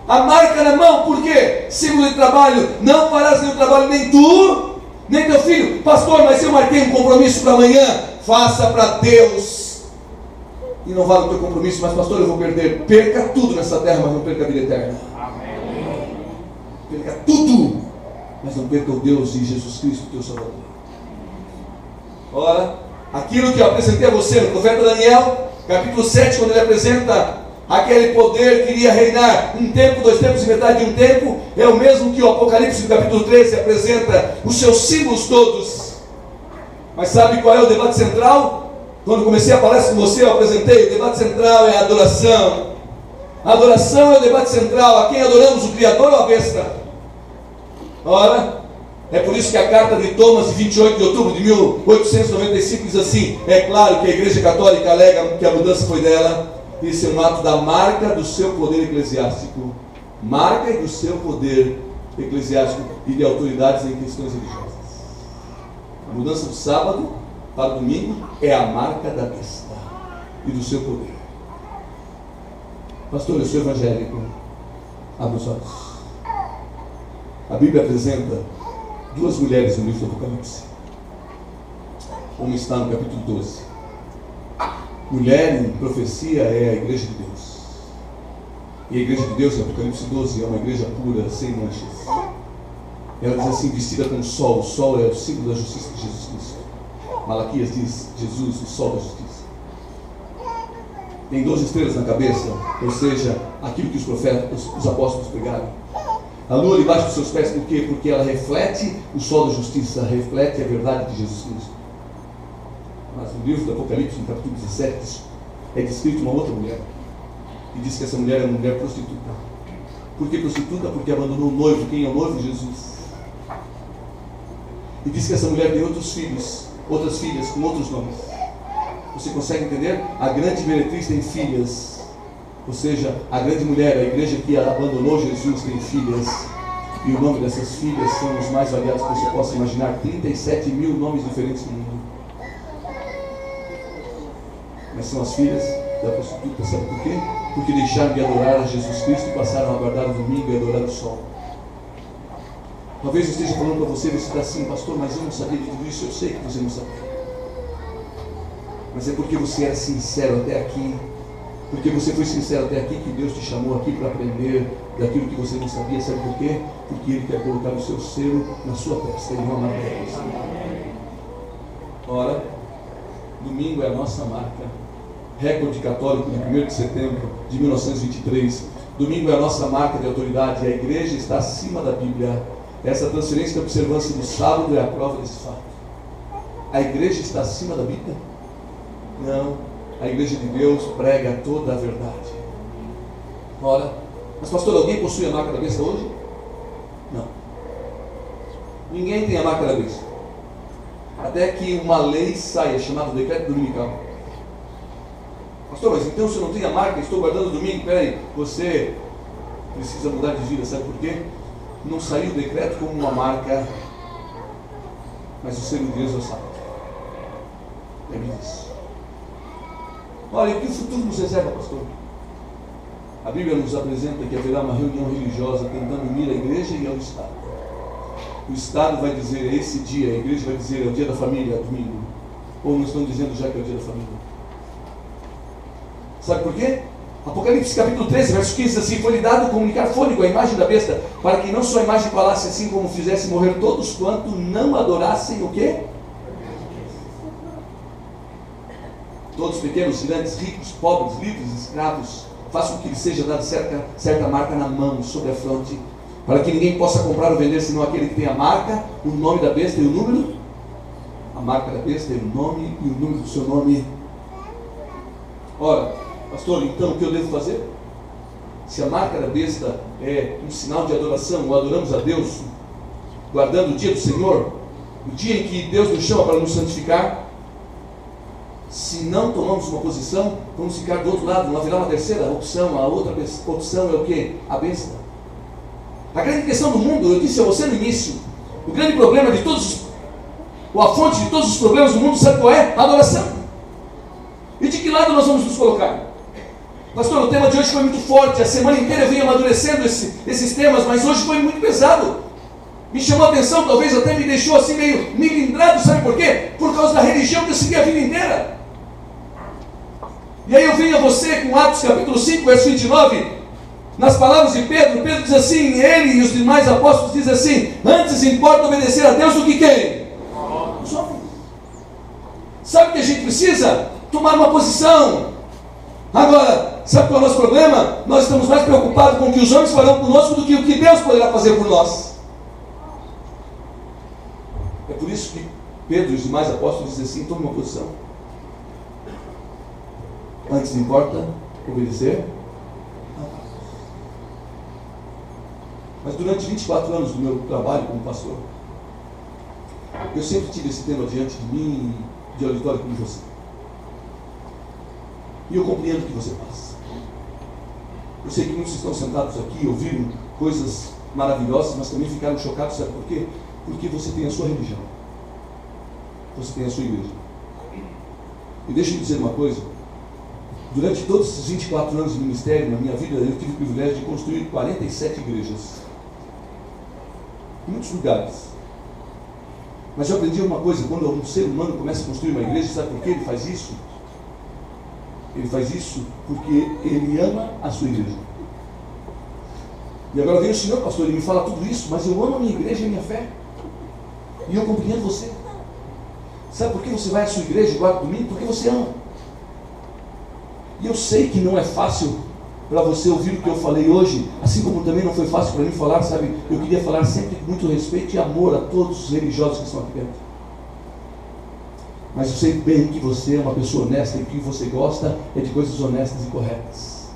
A marca na mão, por quê? Símbolo de trabalho. Não farás nenhum trabalho, nem tu, nem teu filho. Pastor, mas eu marquei um compromisso para amanhã. Faça para Deus. E não vale o teu compromisso, mas pastor, eu vou perder. Perca tudo nessa terra, mas não perca a vida eterna. Amém. Perca tudo, mas não perca o Deus e Jesus Cristo, teu Salvador. Ora, aquilo que eu apresentei a você no profeta Daniel, capítulo 7, quando ele apresenta aquele poder que iria reinar um tempo, 2 tempos e metade de um tempo, é o mesmo que o Apocalipse, no capítulo 13, apresenta os seus símbolos todos. Mas sabe qual é o debate central? Quando comecei a palestra com você, eu apresentei, o debate central é a adoração. A adoração é o debate central. A quem adoramos, o Criador ou a besta? Ora, é por isso que a carta de Thomas, de 28 de outubro de 1895, diz assim: é claro que a Igreja Católica alega que a mudança foi dela. Isso é um ato da marca do seu poder eclesiástico. Marca do seu poder eclesiástico e de autoridades em questões religiosas. A mudança do sábado para domingo é a marca da besta e do seu poder. Pastor, eu sou evangélico. Abre os olhos. A Bíblia apresenta 2 mulheres no livro do Apocalipse. Uma está no capítulo 12. Mulher em profecia é a igreja de Deus. E a igreja de Deus, em Apocalipse 12, é uma igreja pura, sem manchas. Ela diz assim, vestida com o sol. O sol é o símbolo da justiça de Jesus Cristo. Malaquias diz, Jesus, o sol da justiça. Tem 12 estrelas na cabeça, ou seja, aquilo que os profetas, os apóstolos pregaram. A lua debaixo dos seus pés, por quê? Porque ela reflete o sol da justiça, reflete a verdade de Jesus Cristo. Mas no livro do Apocalipse, no capítulo 17, é descrito uma outra mulher. E diz que essa mulher é uma mulher prostituta. Por que prostituta? Porque abandonou o noivo. Quem é o noivo? Jesus. E diz que essa mulher tem outros filhos, outras filhas com outros nomes. Você consegue entender? A grande meretriz tem filhas. Ou seja, a grande mulher, a igreja que abandonou Jesus, tem filhas. E o nome dessas filhas são os mais variados que você possa imaginar. 37 mil nomes diferentes no mundo. Mas são as filhas da prostituta. Sabe por quê? Porque deixaram de adorar a Jesus Cristo e passaram a guardar o domingo e adorar o sol. Talvez eu esteja falando para você, você está assim, pastor, mas eu não sabia de tudo isso. Eu sei que você não sabia. Mas é porque você era sincero até aqui. Porque você foi sincero até aqui que Deus te chamou aqui para aprender daquilo que você não sabia. Sabe por quê? Porque Ele quer colocar o seu selo na sua testa. Ele não amarra você. Ora, domingo é a nossa marca. Recorde católico de 1º de setembro de 1923. Domingo é a nossa marca de autoridade. A igreja está acima da Bíblia. Essa transferência da observância do sábado é a prova desse fato. A igreja está acima da Bíblia? Não. A igreja de Deus prega toda a verdade. Ora, mas pastor, alguém possui a marca da besta hoje? Não. Ninguém tem a marca da besta. Até que uma lei saia, chamada decreto dominical. Pastor, mas então se eu não tenho a marca, estou guardando o domingo, peraí, você precisa mudar de vida, sabe por quê? Não saiu o decreto como uma marca, mas o selo de Deus é o sábado. Lembre disso. Olha, o que o futuro nos reserva, pastor? A Bíblia nos apresenta que haverá uma reunião religiosa tentando unir a igreja e ao Estado. O Estado vai dizer, é esse dia, a igreja vai dizer, é o dia da família, é domingo. Ou não estão dizendo já que é o dia da família? Sabe por quê? Apocalipse capítulo 13, verso 15, assim, foi-lhe dado comunicar fôlego à imagem da besta, para que não sua imagem falasse assim como fizesse morrer todos quanto não adorassem o quê? Todos pequenos, grandes, ricos, pobres, livres, escravos, façam com que lhe seja dada certa marca na mão, sobre a fronte, para que ninguém possa comprar ou vender, senão aquele que tem a marca, o nome da besta e o número. A marca da besta e o nome e o número do seu nome. Ora, pastor, então o que eu devo fazer? Se a marca da besta é um sinal de adoração, ou adoramos a Deus, guardando o dia do Senhor, o dia em que Deus nos chama para nos santificar, se não tomamos uma posição, vamos ficar do outro lado, não haverá uma terceira opção. A outra opção é o quê? A besta. A grande questão do mundo, eu disse a você no início, o grande problema de todos, ou a fonte de todos os problemas do mundo, sabe qual é? A adoração. E de que lado nós vamos nos colocar? Pastor, o tema de hoje foi muito forte, a semana inteira eu venho amadurecendo esses temas, mas hoje foi muito pesado. Me chamou a atenção, talvez até me deixou assim meio milindrado, sabe por quê? Por causa da religião que eu segui a vida inteira. E aí eu venho a você com Atos capítulo 5, verso 29, nas palavras de Pedro. Pedro diz assim, ele e os demais apóstolos dizem assim, antes importa obedecer a Deus do que quem? Os homens. Sabe o que a gente precisa? Tomar uma posição. Agora, sabe qual é o nosso problema? Nós estamos mais preocupados com o que os homens farão conosco do que o que Deus poderá fazer por nós. É por isso que Pedro e os demais apóstolos dizem assim, tome uma posição. Antes importa obedecer. Mas durante 24 anos do meu trabalho como pastor, eu sempre tive esse tema diante de mim, de auditório como você. E eu compreendo o que você passa. Eu sei que muitos estão sentados aqui, ouviram coisas maravilhosas, mas também ficaram chocados, sabe por quê? Porque você tem a sua religião. Você tem a sua igreja. E deixa eu dizer uma coisa. Durante todos esses 24 anos de ministério, na minha vida, eu tive o privilégio de construir 47 igrejas. Em muitos lugares. Mas eu aprendi uma coisa, quando um ser humano começa a construir uma igreja, sabe por que ele faz isso? Ele faz isso porque ele ama a sua igreja. E agora vem o Senhor, pastor, ele me fala tudo isso, mas eu amo a minha igreja e a minha fé. E eu compreendo você. Sabe por que você vai à sua igreja e guarda o domingo? Porque você ama. E eu sei que não é fácil para você ouvir o que eu falei hoje, assim como também não foi fácil para mim falar, sabe? Eu queria falar sempre com muito respeito e amor a todos os religiosos que estão aqui dentro. Mas eu sei bem que você é uma pessoa honesta e que o que você gosta é de coisas honestas e corretas.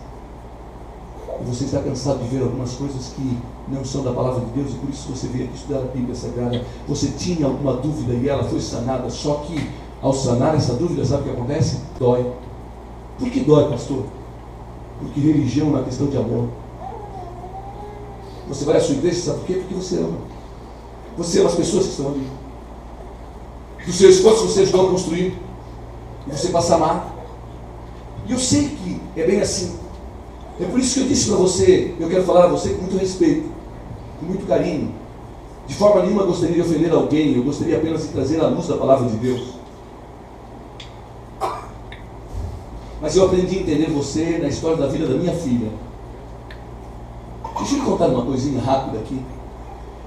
Você está cansado de ver algumas coisas que não são da palavra de Deus, e por isso você veio aqui estudar a Bíblia Sagrada. Você tinha alguma dúvida e ela foi sanada, só que ao sanar essa dúvida, sabe o que acontece? Dói. Por que dói, pastor? Porque religião é uma questão de amor. Você vai à sua igreja, sabe por quê? Porque você ama. Você ama as pessoas que estão ali. Do seu esforço você ajudou a construir. E você passa a amar. E eu sei que é bem assim. É por isso que eu disse para você, eu quero falar a você com muito respeito, com muito carinho. De forma nenhuma eu gostaria de ofender alguém, eu gostaria apenas de trazer a luz da palavra de Deus. Mas eu aprendi a entender você na história da vida da minha filha. Deixa eu lhe contar uma coisinha rápida aqui.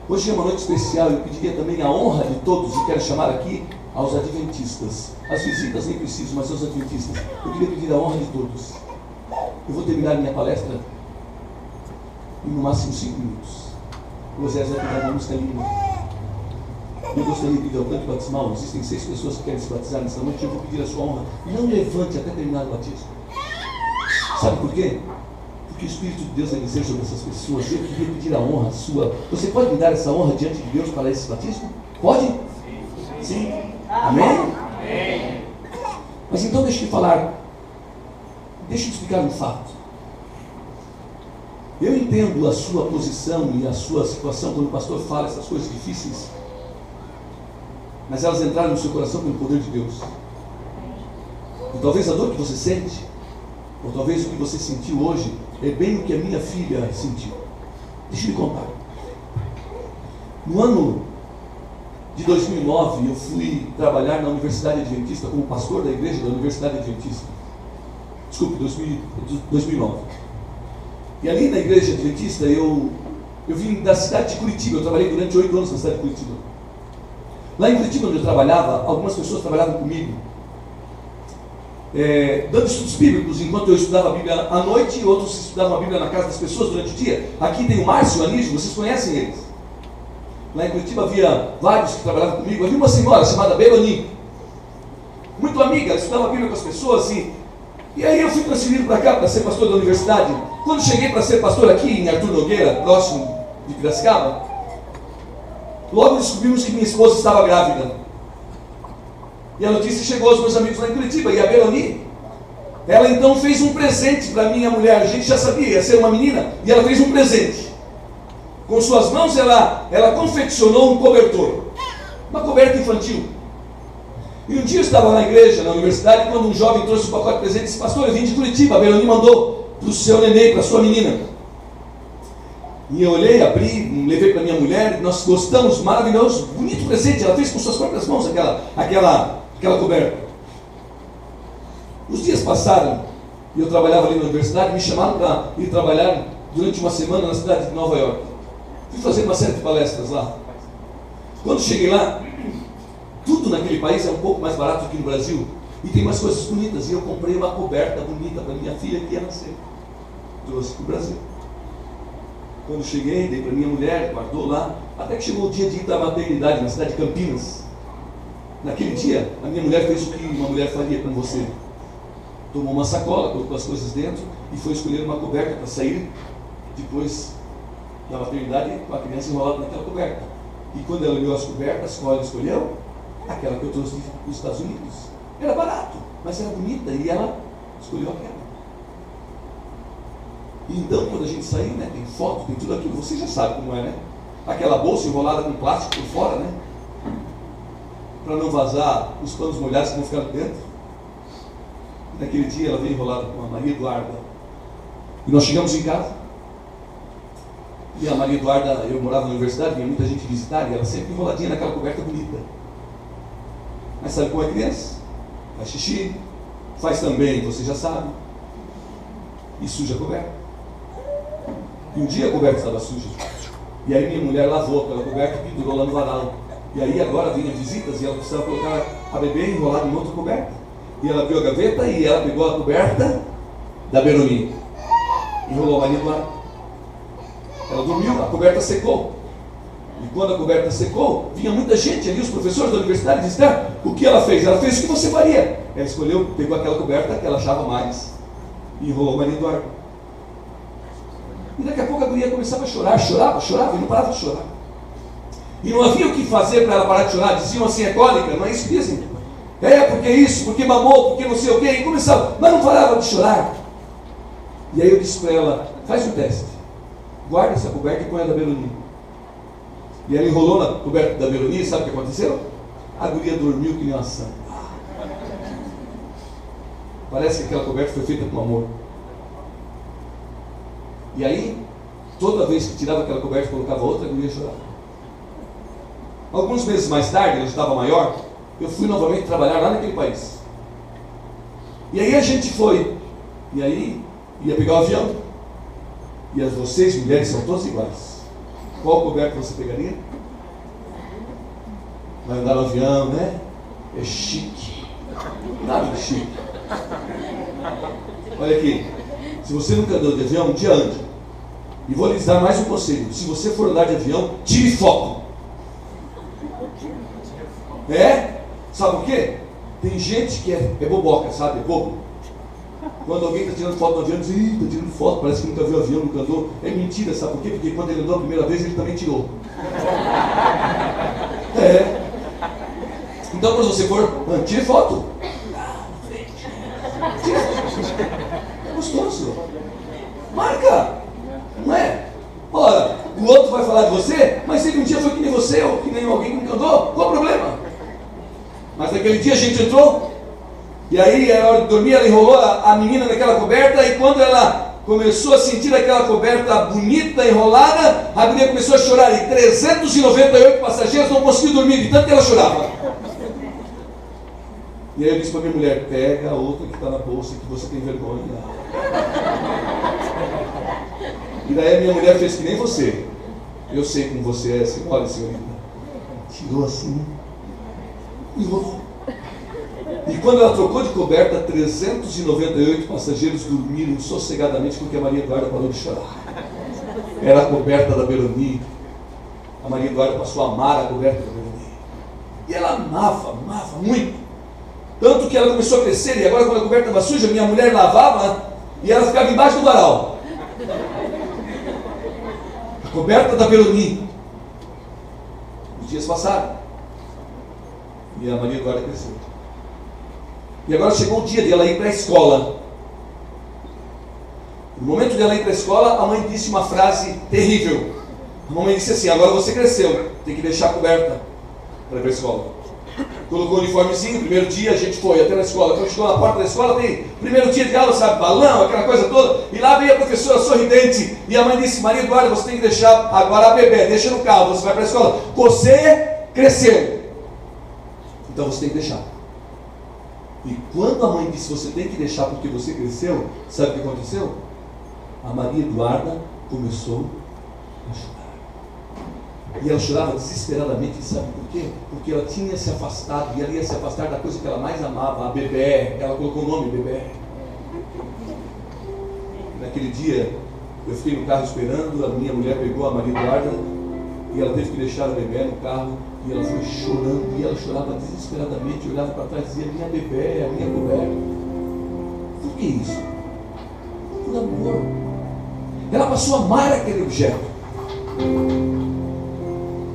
Hoje é uma noite especial, eu pediria também a honra de todos, e quero chamar aqui aos adventistas. As visitas nem preciso, mas aos adventistas. Eu queria pedir a honra de todos. Eu vou terminar minha palestra em no máximo 5 minutos. O Osés vai pegar uma música linda. Eu gostaria de pedir ao canto batismal. Existem 6 pessoas que querem se batizar nessa noite. Eu vou pedir a sua honra. Não levante até terminar o batismo. Sabe por quê? Porque o Espírito de Deus vai descer sobre essas pessoas. Eu queria pedir a honra sua. Você pode me dar essa honra diante de Deus para esse batismo? Pode? Sim. Amém? Amém. Mas então deixa eu te falar. Deixa eu te explicar um fato. Eu entendo a sua posição e a sua situação quando o pastor fala essas coisas difíceis, mas elas entraram no seu coração pelo poder de Deus. E talvez a dor que você sente, ou talvez o que você sentiu hoje, é bem o que a minha filha sentiu. Deixa eu lhe contar. No ano de 2009, eu fui trabalhar na Universidade Adventista como pastor da igreja da Universidade Adventista. Desculpe, 2009. E ali na igreja adventista, eu vim da cidade de Curitiba. Eu trabalhei durante 8 anos na cidade de Curitiba. Lá em Curitiba, onde eu trabalhava, algumas pessoas trabalhavam comigo, dando estudos bíblicos, enquanto eu estudava a Bíblia à noite, e outros estudavam a Bíblia na casa das pessoas durante o dia. Aqui tem o Márcio e o Anísio, vocês conhecem eles. Lá em Curitiba havia vários que trabalhavam comigo. Havia uma senhora chamada Beloni, muito amiga, ela estudava a Bíblia com as pessoas, e aí eu fui transferido para cá para ser pastor da universidade. Quando cheguei para ser pastor aqui em Arthur Nogueira, próximo de Piracicaba, logo descobrimos que minha esposa estava grávida. E a notícia chegou aos meus amigos lá em Curitiba. E a Beloni, ela então fez um presente para minha mulher. A gente já sabia, ia ser uma menina, e ela fez um presente. Com suas mãos ela confeccionou um cobertor, uma coberta infantil. E um dia eu estava na igreja, na universidade, quando um jovem trouxe um pacote de presente e disse: pastor, eu vim de Curitiba, a Beloni mandou para o seu neném, para a sua menina. E eu olhei, abri, levei para minha mulher, nós gostamos, maravilhoso, bonito presente, ela fez com suas próprias mãos aquela coberta. Os dias passaram, e eu trabalhava ali na universidade, me chamaram para ir trabalhar durante uma semana na cidade de Nova York. Fui fazer uma série de palestras lá. Quando cheguei lá, tudo naquele país é um pouco mais barato que no Brasil, e tem mais coisas bonitas, e eu comprei uma coberta bonita para minha filha que ia nascer. Trouxe para o Brasil. Quando cheguei, dei para minha mulher, guardou lá, até que chegou o dia de ir para a maternidade na cidade de Campinas. Naquele dia, a minha mulher fez o que uma mulher faria com você. Tomou uma sacola, colocou as coisas dentro e foi escolher uma coberta para sair depois da maternidade com a criança enrolada naquela coberta. E quando ela olhou as cobertas, qual ela escolheu? Aquela que eu trouxe dos Estados Unidos. Era barato, mas era bonita e ela escolheu aquela. E então, quando a gente saiu, né, tem foto, tem tudo aquilo, você já sabe como é, né? Aquela bolsa enrolada com plástico por fora, né? Para não vazar os panos molhados que vão ficar dentro. E naquele dia ela veio enrolada com a Maria Eduarda. E nós chegamos em casa. E a Maria Eduarda, eu morava na universidade, vinha muita gente visitar, e ela sempre enroladinha naquela coberta bonita. Mas sabe como é criança? Faz xixi, faz também, você já sabe, e suja a coberta. E um dia a coberta estava suja. E aí minha mulher lavou aquela coberta e pendurou lá no varal. E aí agora vinha visitas e ela precisava colocar a bebê enrolada em outra coberta. E ela abriu a gaveta e ela pegou a coberta da Beloni. Enrolou a Maria Eduarda. Ela dormiu, a coberta secou. E quando a coberta secou, vinha muita gente ali, os professores da universidade disseram: o que ela fez? Ela fez o que você faria. Ela escolheu, pegou aquela coberta que ela achava mais e enrolou a Maria Eduarda. E daqui a pouco a guria começava a chorar, chorava e não parava de chorar. E não havia o que fazer para ela parar de chorar. Diziam assim, é cólica, não é isso que dizem? Porque isso, porque mamou, porque não sei o quê. E começava, mas não parava de chorar. E aí eu disse para ela, faz um teste. Guarda essa coberta e põe a da Veroni. E ela enrolou na coberta da Veroni, sabe o que aconteceu? A guria dormiu que nem uma santa. Parece que aquela coberta foi feita com amor. E aí, toda vez que tirava aquela coberta e colocava outra, a guria chorava. Alguns meses mais tarde, ela estava maior, eu fui novamente trabalhar lá naquele país. E aí a gente foi. E aí, ia pegar o avião. E vocês, mulheres, são todas iguais. Qual coberta você pegaria? Vai andar no avião, né? É chique. Nada de chique. Olha aqui. Se você nunca andou de avião, um dia ande. E vou lhes dar mais um conselho. Se você for andar de avião, tire foto. Sabe por quê? Tem gente que é boboca, sabe? É bobo. Quando alguém está tirando foto no avião, diz, está tirando foto, parece que nunca viu o avião, nunca andou. É mentira, sabe por quê? Porque quando ele andou a primeira vez, ele também tirou. Então, quando você for, tire foto. Tira foto. É gostoso. Marca. Não é? Ora, o outro vai falar de você, mas se ele um dia foi que nem você, ou que nem alguém que nunca andou, qual o problema? Mas naquele dia a gente entrou, e aí era hora de dormir, ela enrolou a menina naquela coberta, e quando ela começou a sentir aquela coberta bonita, enrolada, a menina começou a chorar, e 398 passageiros não conseguiam dormir, de tanto que ela chorava. E aí eu disse para minha mulher, pega a outra que está na bolsa, que você tem vergonha. E daí a minha mulher fez que nem você. Eu sei como você é, assim, olha, senhorita. Tirou assim, enrolou. E quando ela trocou de coberta, 398 passageiros dormiram sossegadamente porque a Maria Eduarda parou de chorar. Era a coberta da Veroni. A Maria Eduarda passou a amar a coberta da Veroni. E ela amava muito. Tanto que ela começou a crescer, e agora quando a coberta estava suja, minha mulher lavava e ela ficava embaixo do varal. A coberta da Veroni. Os dias passaram. E a Maria Eduarda cresceu. E agora chegou o dia de ela ir para a escola. No momento de ela ir para a escola, a mãe disse uma frase terrível. A mamãe disse assim, agora você cresceu, tem que deixar a coberta para ir para a escola. Colocou o uniformezinho, primeiro dia a gente foi até na escola. Quando chegou na porta da escola, tem primeiro dia de aula, sabe, balão, aquela coisa toda. E lá veio a professora sorridente. E a mãe disse, Maria Eduarda, você tem que deixar agora a bebê, deixa no carro, você vai para a escola. Você cresceu. Então você tem que deixar. E quando a mãe disse, você tem que deixar porque você cresceu, sabe o que aconteceu? A Maria Eduarda começou a chorar. E ela chorava desesperadamente, sabe por quê? Porque ela tinha se afastado, e ela ia se afastar da coisa que ela mais amava, a bebê. Ela colocou o nome bebê. Naquele dia, eu fiquei no carro esperando, a minha mulher pegou a Maria Eduarda, e ela teve que deixar a bebê no carro, e ela foi chorando, e ela chorava desesperadamente, olhava para trás e dizia, minha bebê, a minha coberta. Por que isso? Por amor. Ela passou a amar aquele objeto.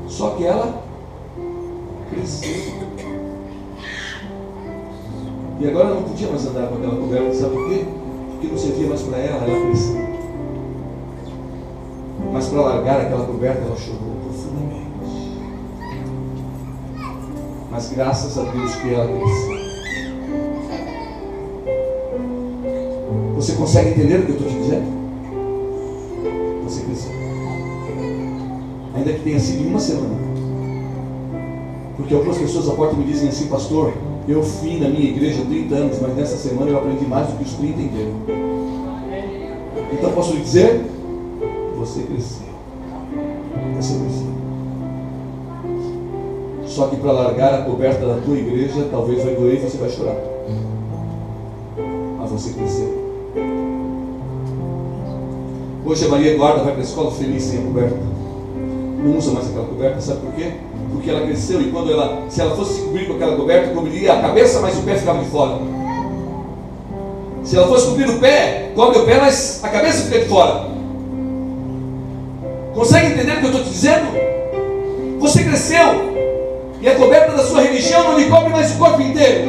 Só que ela cresceu. E agora ela não podia mais andar com aquela coberta, sabe por quê? Porque não servia mais para ela, ela cresceu. Mas para largar aquela coberta, ela chorou profundamente. Mas graças a Deus que ela cresceu. Você consegue entender o que eu estou te dizendo? Você cresceu. Ainda que tenha sido em uma semana. Porque algumas pessoas à porta me dizem assim, pastor, eu fui na minha igreja 30 anos, mas nessa semana eu aprendi mais do que os 30 inteiros. Então posso lhe dizer, você cresceu. Você cresceu. Só que para largar a coberta da tua igreja, talvez vai doer e você vai chorar. Mas você cresceu. Hoje a Maria Eduarda vai para a escola feliz sem a coberta. Não usa mais aquela coberta, sabe por quê? Porque ela cresceu e quando se ela fosse se cobrir com aquela coberta, cobriria a cabeça, mas o pé ficava de fora. Se ela fosse cobrir o pé, cobre o pé, mas a cabeça fica de fora. Consegue entender o que eu estou te dizendo? Você cresceu e a coberta da sua religião não lhe cobre mais o corpo inteiro.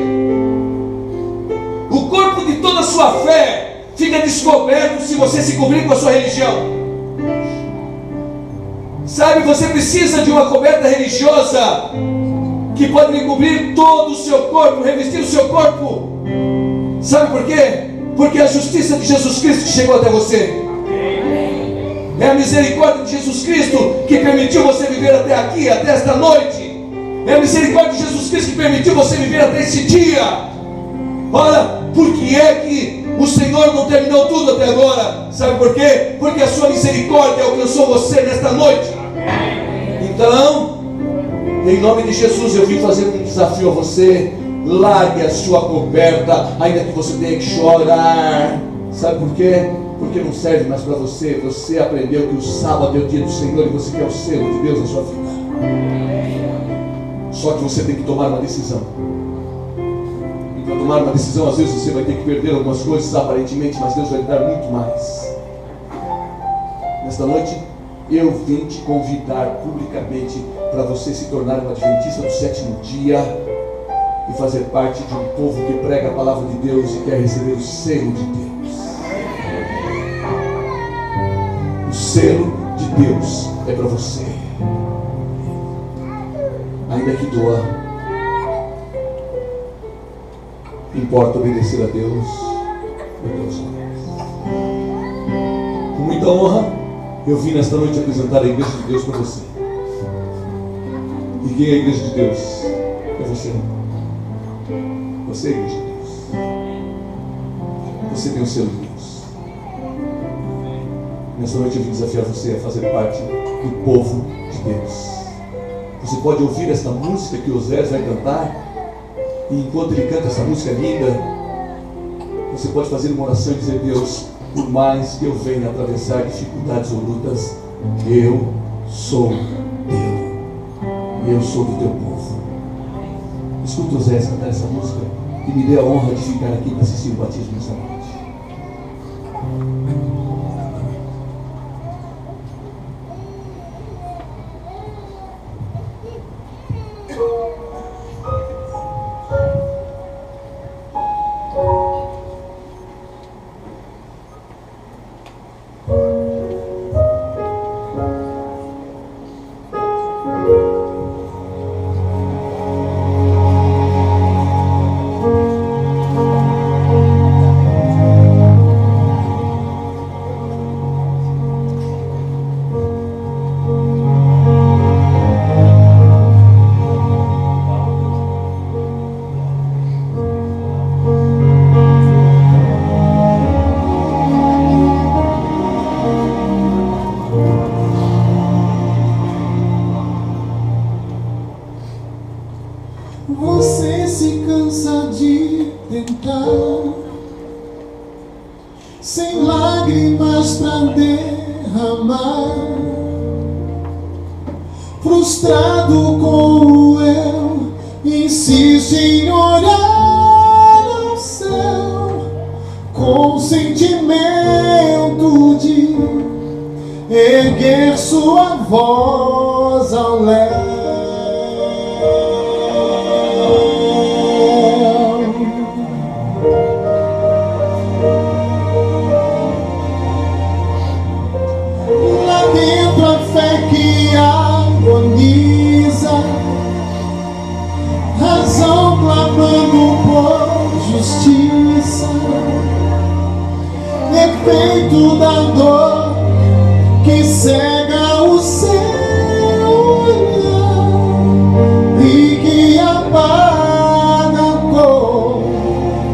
O corpo de toda a sua fé fica descoberto se você se cobrir com a sua religião. Sabe, você precisa de uma coberta religiosa que pode lhe cobrir todo o seu corpo, revestir o seu corpo. Sabe por quê? Porque é a justiça de Jesus Cristo que chegou até você. É a misericórdia de Jesus Cristo que permitiu você viver até aqui, até esta noite. É a misericórdia de Jesus Cristo que permitiu você viver até esse dia. Olha, por que é que o Senhor não terminou tudo até agora? Sabe por quê? Porque a sua misericórdia alcançou você nesta noite. Então, em nome de Jesus, eu vim fazer um desafio a você. Largue a sua coberta, ainda que você tenha que chorar. Sabe por quê? Porque não serve mais para você. Você aprendeu que o sábado é o dia do Senhor e você quer o selo de Deus na sua vida. Só que você tem que tomar uma decisão. E para tomar uma decisão, às vezes você vai ter que perder algumas coisas aparentemente, mas Deus vai lhe dar muito mais. Nesta noite, eu vim te convidar publicamente para você se tornar um adventista do sétimo dia e fazer parte de um povo que prega a palavra de Deus e quer receber o selo de Deus. O selo de Deus é para você. Ainda que doa, importa obedecer a Deus. Com muita honra, eu vim nesta noite apresentar a igreja de Deus para você. E quem é a igreja de Deus? É você. Você é a igreja de Deus. Você tem o selo de Deus. Nesta noite eu vim desafiar você a fazer parte do povo de Deus. Você pode ouvir esta música que o Osés vai cantar, e enquanto ele canta essa música linda, você pode fazer uma oração e dizer: Deus, por mais que eu venha atravessar dificuldades ou lutas, eu sou teu, e eu sou do teu povo. Escuta o Osés cantar essa música e me dê a honra de ficar aqui para assistir o batismo nessa noite. Você se cansa de tentar, sem lágrimas pra derramar, frustrado como eu, insiste em olhar ao céu, com sentimento de erguer sua voz ao léu. Razão clamando por justiça, efeito da dor que cega o seu olhar e que apaga a cor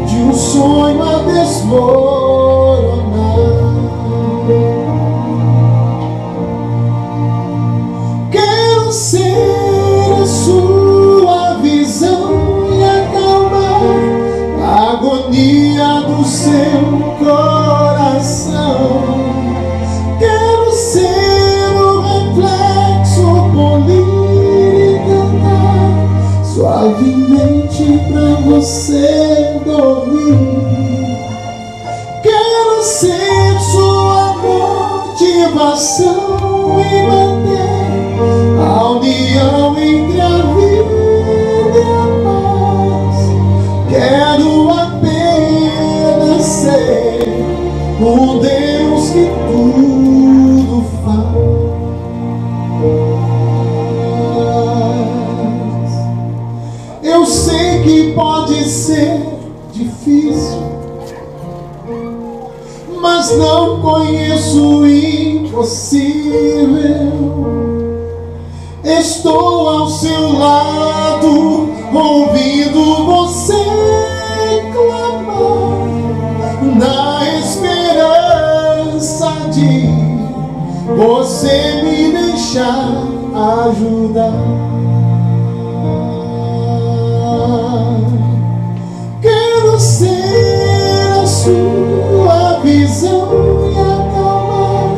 de um sonho a desmoronar. Quero ser a sua visão e acalmar a agonia do seu coração. Quero ser o reflexo, polir e cantar suavemente pra você dormir. Quero ser sua noite motivação e manter a união entre a vida e a paz. Quero apenas ser o Deus que tudo faz. Eu sei que pode ser difícil, mas não conheço o impossível. Estou ao seu lado, ouvindo você clamar, na esperança de você me deixar ajudar. Quero ser a sua visão e acalmar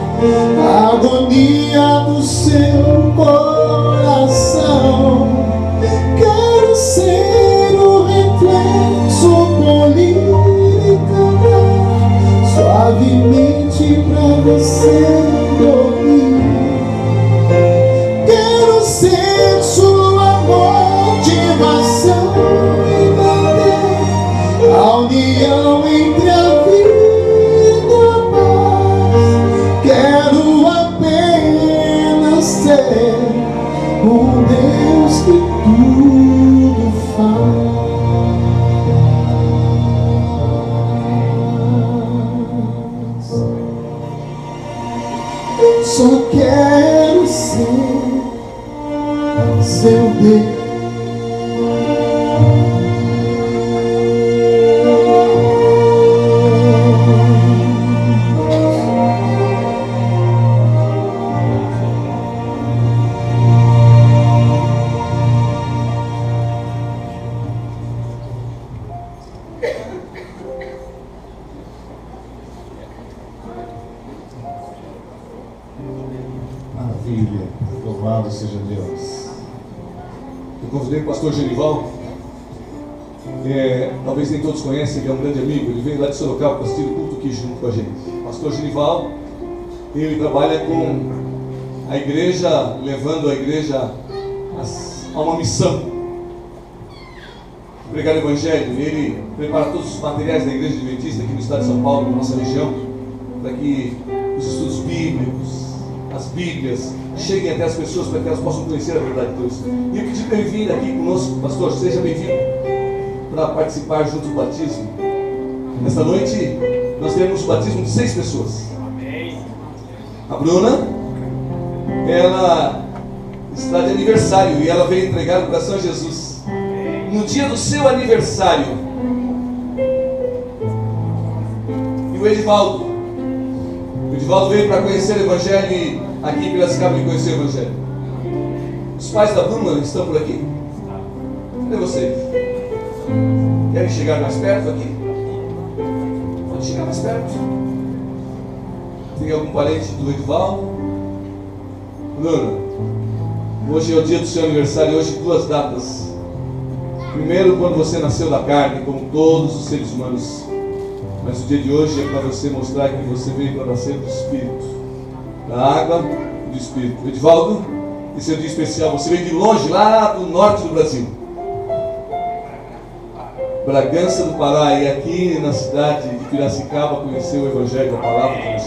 a agonia do seu coração. Quero ser o reflexo, polir e cantar suavemente pra você dormir. Quero ser sua motivação e manter a união entre a vida e a paz. Quero apenas ser o Deus que tudo faz. Só quero ser seu Deus. Maravilha, louvado seja Deus. Eu convidei o pastor Genival. Talvez nem todos conhecem, ele é um grande amigo. Ele veio lá de Sorocaba para assistir o culto aqui junto com a gente. O pastor Genival, ele trabalha com a igreja, levando a igreja a uma missão, pregar o evangelho. Ele prepara todos os materiais da igreja adventista aqui no estado de São Paulo, na nossa região, para que os estudos bíblicos, as Bíblias, cheguem até as pessoas para que elas possam conhecer a verdade de Deus. E eu pedi para ele vir aqui conosco. Pastor, seja bem-vindo para participar junto do batismo. Nesta noite nós teremos o batismo de 6 pessoas. A Bruna, ela está de aniversário e ela veio entregar o coração a Jesus no dia do seu aniversário. E o Edivaldo veio para conhecer o Evangelho e aqui em Piracicaba ele conheceu o Evangelho. Os pais da Bruna estão por aqui? Cadê vocês? Querem chegar mais perto aqui? Pode chegar mais perto. Tem algum parente do Edivaldo? Bruna, hoje é o dia do seu aniversário. Hoje 2 datas. Primeiro, quando você nasceu da carne, como todos os seres humanos. Mas o dia de hoje é para você mostrar que você veio para nascer do Espírito, da água e do Espírito. Edivaldo, esse é um dia especial. Você veio de longe, lá do norte do Brasil, Bragança do Pará, e aqui na cidade de Piracicaba conheceu o Evangelho da Palavra de Deus.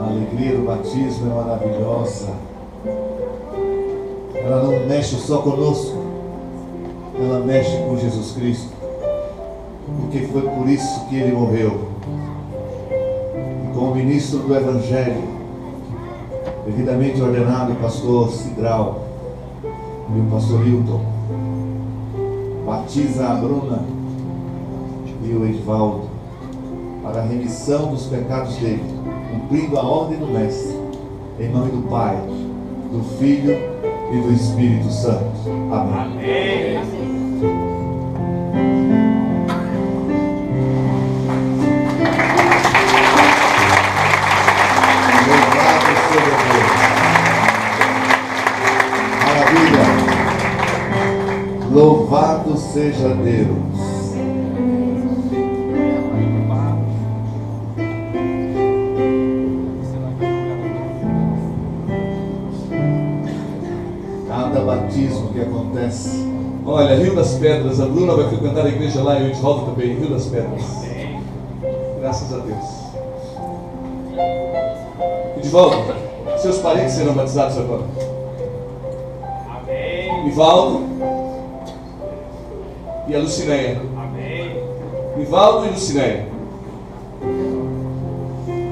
A alegria do batismo é maravilhosa. Ela não mexe só conosco, ela mexe com Jesus Cristo, porque foi por isso que Ele morreu. E como ministro do Evangelho, devidamente ordenado, o pastor Cidral e o pastor Hilton, batiza a Bruna e o Edivaldo para a remissão dos pecados dele, cumprindo a ordem do Mestre, em nome do Pai, do Filho e do Espírito Santo. Amém. Amém. Louvado seja Deus. Maravilha. Louvado seja Deus. Cada batismo que acontece. Olha, Rio das Pedras, a Bruna vai frequentar a igreja lá e o Edivaldo também, Rio das Pedras. Graças a Deus. Edivaldo, seus parentes serão batizados agora. Amém. Nivaldo e a Lucinéia. Amém. Nivaldo e Lucinéia.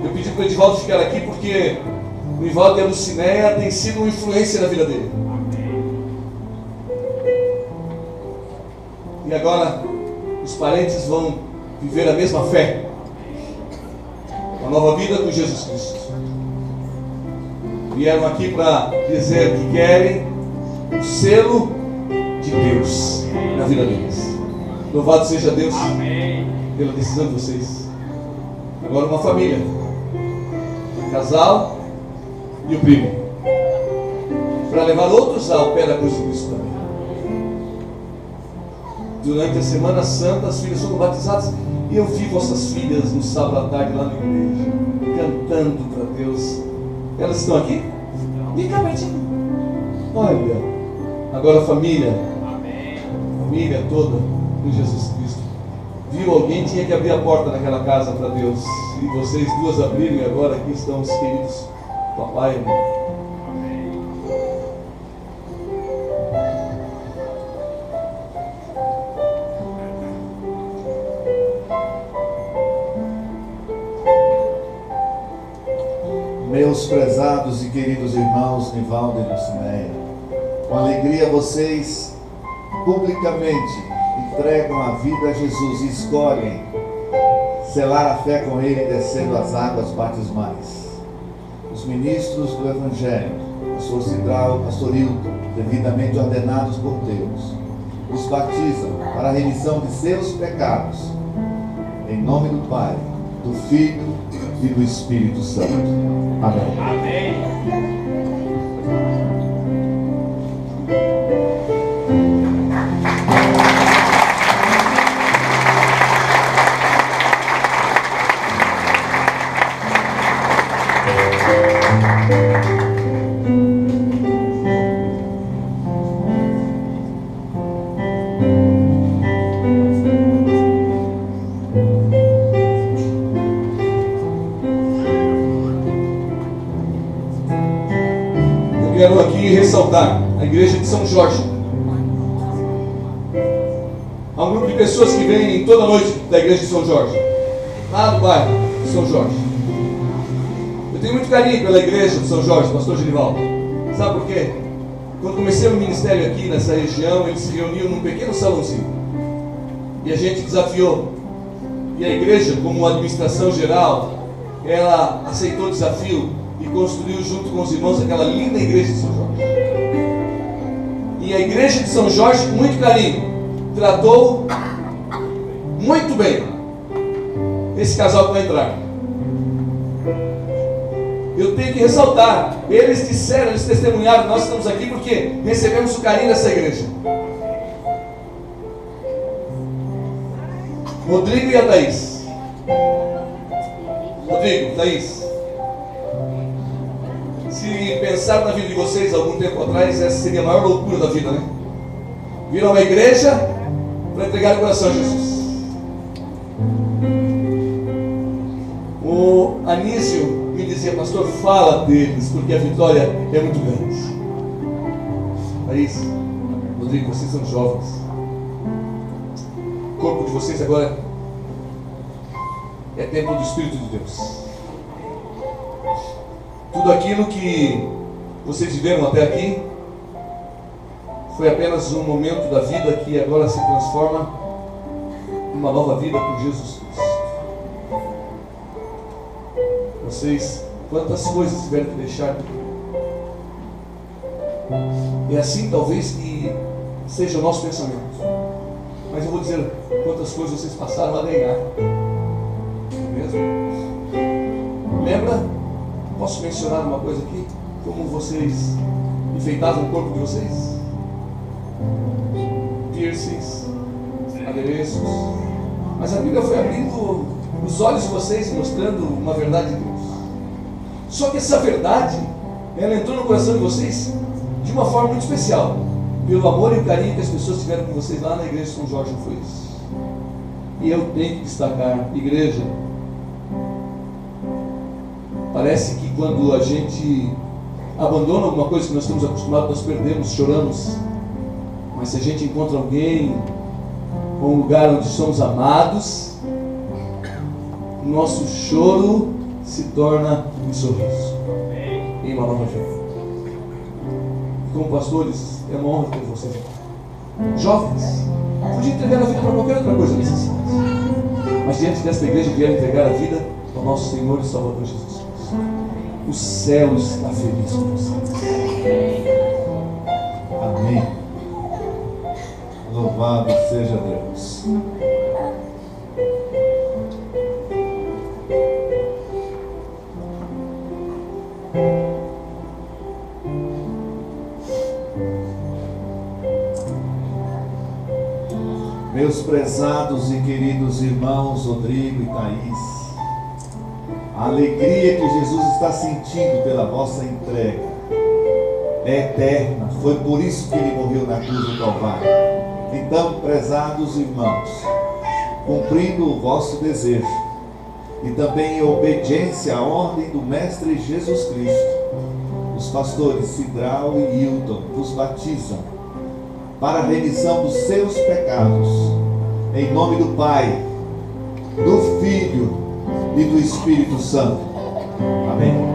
Eu pedi para o Edivaldo ficar aqui porque o Nivaldo e a Lucinéia têm sido uma influência na vida dele. E agora os parentes vão viver a mesma fé, uma nova vida com Jesus Cristo. Vieram aqui para dizer que querem o selo de Deus na vida deles. Louvado seja Deus pela decisão de vocês. Agora uma família, um casal e o primo, para levar outros ao pé da cruz de Cristo também. Durante a Semana Santa, as filhas foram batizadas. E eu vi vossas filhas no sábado à tarde lá na igreja, cantando para Deus. Elas estão aqui? Vem cá, pertinho. Olha, agora a família, família toda com Jesus Cristo. Viu alguém, tinha que abrir a porta naquela casa para Deus. E vocês duas abriram e agora aqui estão os queridos papai e mamãe. Meus prezados e queridos irmãos Nivaldo e Lucinéia, com alegria vocês publicamente entregam a vida a Jesus e escolhem selar a fé com Ele descendo as águas batismais. Os ministros do Evangelho, pastor Cidral, pastor Hilton, devidamente ordenados por Deus, os batizam para a remissão de seus pecados, em nome do Pai, do Filho e do Espírito Santo. Amém. Amém. Quero aqui ressaltar a igreja de São Jorge. Há um grupo de pessoas que vêm toda noite da igreja de São Jorge, lá do bairro de São Jorge. Eu tenho muito carinho pela igreja de São Jorge, pastor Genivaldo. Sabe por quê? Quando comecei o ministério aqui nessa região, eles se reuniam num pequeno salãozinho e a gente desafiou. E a igreja, como administração geral, ela aceitou o desafio e construiu junto com os irmãos aquela linda igreja de São Jorge. E a igreja de São Jorge, com muito carinho, tratou muito bem esse casal que vai entrar. Eu tenho que ressaltar, eles disseram, eles testemunharam, nós estamos aqui porque recebemos o carinho dessa igreja. Rodrigo e a Thaís. Rodrigo, Thaís, se pensar na vida de vocês algum tempo atrás, essa seria a maior loucura da vida, né? Viram uma igreja para entregar o coração a Jesus. O Anísio me dizia, pastor, fala deles, porque a vitória é muito grande. Thaís, Rodrigo, vocês são jovens. O corpo de vocês agora é templo do Espírito de Deus. Tudo aquilo que vocês viveram até aqui foi apenas um momento da vida que agora se transforma em uma nova vida com Jesus Cristo. Vocês, quantas coisas tiveram que deixar? É assim talvez que seja o nosso pensamento. Mas eu vou dizer quantas coisas vocês passaram a ganhar. Não é mesmo? Lembra? Posso mencionar uma coisa aqui? Como vocês enfeitavam o corpo de vocês? Piercings, adereços. Mas a Bíblia foi abrindo os olhos de vocês e mostrando uma verdade de Deus. Só que essa verdade, ela entrou no coração de vocês de uma forma muito especial, pelo amor e o carinho que as pessoas tiveram com vocês lá na igreja de São Jorge foi isso. E eu tenho que destacar, igreja, parece que quando a gente abandona alguma coisa que nós estamos acostumados, nós perdemos, choramos. Mas se a gente encontra alguém ou um lugar onde somos amados, nosso choro se torna um sorriso em uma nova fé. Como pastores, é uma honra ter vocês. Jovens, podia entregar a vida para qualquer outra coisa nessa cidade, mas diante desta igreja vieram entregar a vida ao nosso Senhor e Salvador Jesus Cristo. O céu está feliz com vocês. Amém. Louvado seja Deus. Meus prezados e queridos irmãos Rodrigo e Thaís, a alegria que Jesus está sentindo pela vossa entrega é eterna. Foi por isso que Ele morreu na cruz do Calvário. Então, prezados irmãos, cumprindo o vosso desejo e também em obediência à ordem do Mestre Jesus Cristo, os pastores Cidral e Hilton vos batizam para a remissão dos seus pecados, em nome do Pai, do Filho e do Espírito Santo. Amém.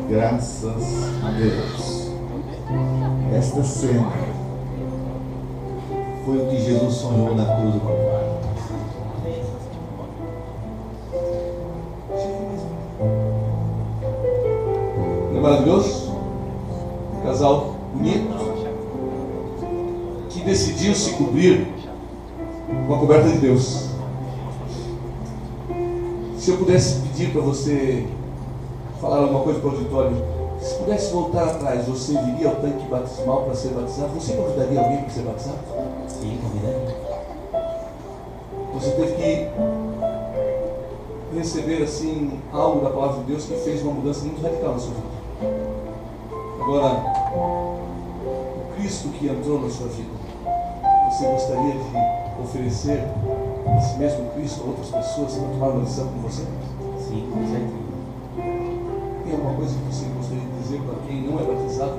Graças a Deus. Esta cena foi o que Jesus sonhou na cruz do Calvário. Não é maravilhoso? Um casal bonito que decidiu se cobrir com a coberta de Deus. Se eu pudesse pedir para você falar alguma coisa para o auditório, se pudesse voltar atrás, você viria ao tanque batismal para ser batizado? Você convidaria alguém para ser batizado? Sim, convidaria. Você teve que receber assim algo da palavra de Deus que fez uma mudança muito radical na sua vida. Agora, o Cristo que entrou na sua vida, você gostaria de oferecer esse mesmo Cristo a outras pessoas para tomar uma decisão com você? Sim, com certeza. Tem alguma coisa que você gostaria de dizer para quem não é batizado?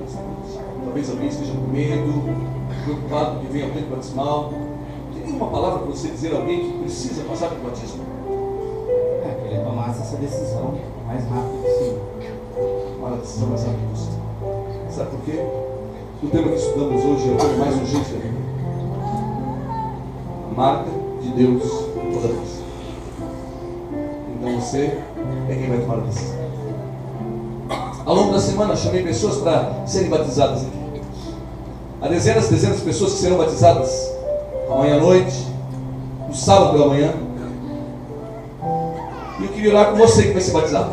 Talvez alguém esteja com medo, preocupado que venha alguém batismal. Tem nenhuma palavra para você dizer a alguém que precisa passar pelo batismo? É, que ele tomasse essa decisão o mais rápido possível. Tomar a decisão mais rápido possível. Sabe por quê? O tema que estudamos hoje é o tema mais urgente da Bíblia. A marca de Deus em toda vez. Então você é quem vai tomar a decisão. Ao longo da semana chamei pessoas para serem batizadas aqui. Há dezenas e dezenas de pessoas que serão batizadas amanhã à noite, no sábado pela manhã. E eu queria orar com você que vai ser batizado.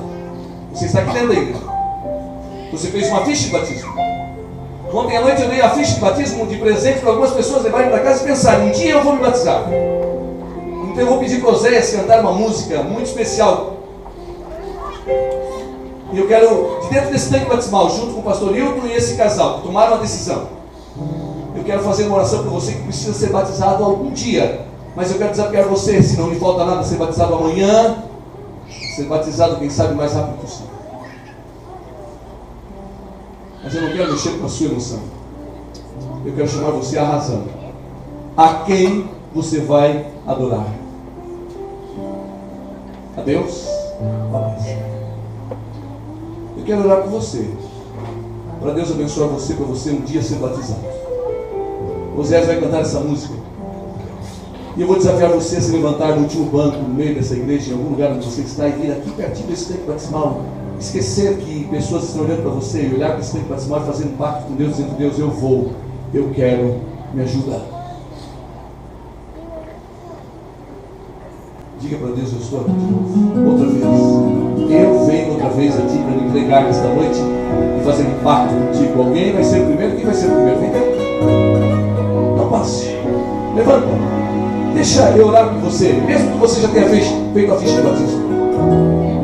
Você está aqui dentro da igreja. Você fez uma ficha de batismo. Ontem à noite eu dei a ficha de batismo de presente para algumas pessoas levarem para casa e pensarem: um dia eu vou me batizar. Então eu vou pedir para Oséias cantar uma música muito especial. E eu quero, de dentro desse tanque batismal, junto com o pastor Hilton e esse casal, que tomaram a decisão, eu quero fazer uma oração para você que precisa ser batizado algum dia. Mas eu quero desafiar você, se não lhe falta nada, ser batizado amanhã, ser batizado, quem sabe, o mais rápido possível. Mas eu não quero mexer com a sua emoção. Eu quero chamar você à razão. A quem você vai adorar? A Deus? Eu quero orar por você, para Deus abençoar você, para você um dia ser batizado. Oséias vai cantar essa música. E eu vou desafiar você a se levantar no último banco, no meio dessa igreja, em algum lugar onde você está, e vir aqui pertinho desse tanque batismal. Esquecer que pessoas estão olhando para você e olhar para esse tanque batismal e fazendo um pacto com Deus, dizendo: Deus, eu vou, eu quero, me ajuda. Diga para Deus: eu estou aqui de novo, outra vez. Eu venho outra vez a Ti para me entregar nesta noite e fazer um pacto contigo. Alguém vai ser o primeiro? Quem vai ser o primeiro? Vem cá. Não passe. Levanta. Deixa eu orar por você. Mesmo que você já tenha feito a ficha de batismo.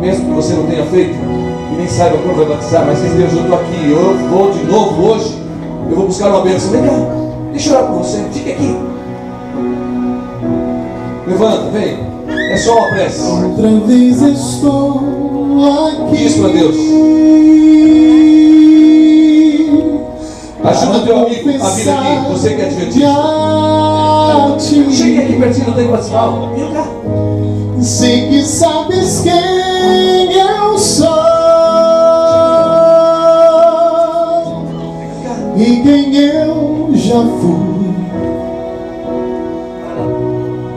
Mesmo que você não tenha feito e nem saiba como vai batizar, mas diz: Deus, eu estou aqui, eu vou de novo hoje, eu vou buscar uma bênção. Vem cá. Deixa eu orar por você. Fica aqui. Levanta, vem. É só uma prece. Outra vez estou aqui. Diz para Deus. Ajuda teu amigo a vir aqui. Você que é adventista. Chegue aqui pertinho do tanque batismal. Vem cá. Sei que sabes quem eu sou e quem eu já fui.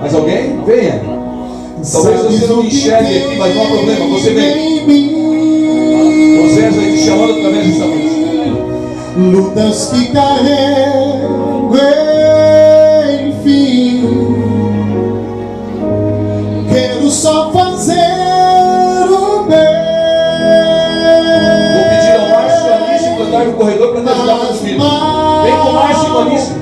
Mais alguém? Venha. Talvez você não me enxergue aqui, mas não há problema, você vem. José vai te chamando através dessa música. Lutas que carrego, enfim, quero só fazer o bem. Vou pedir ao Márcio e a Alice para andar no corredor para te ajudar com os filhos. Vem com o Márcio e com a Alice.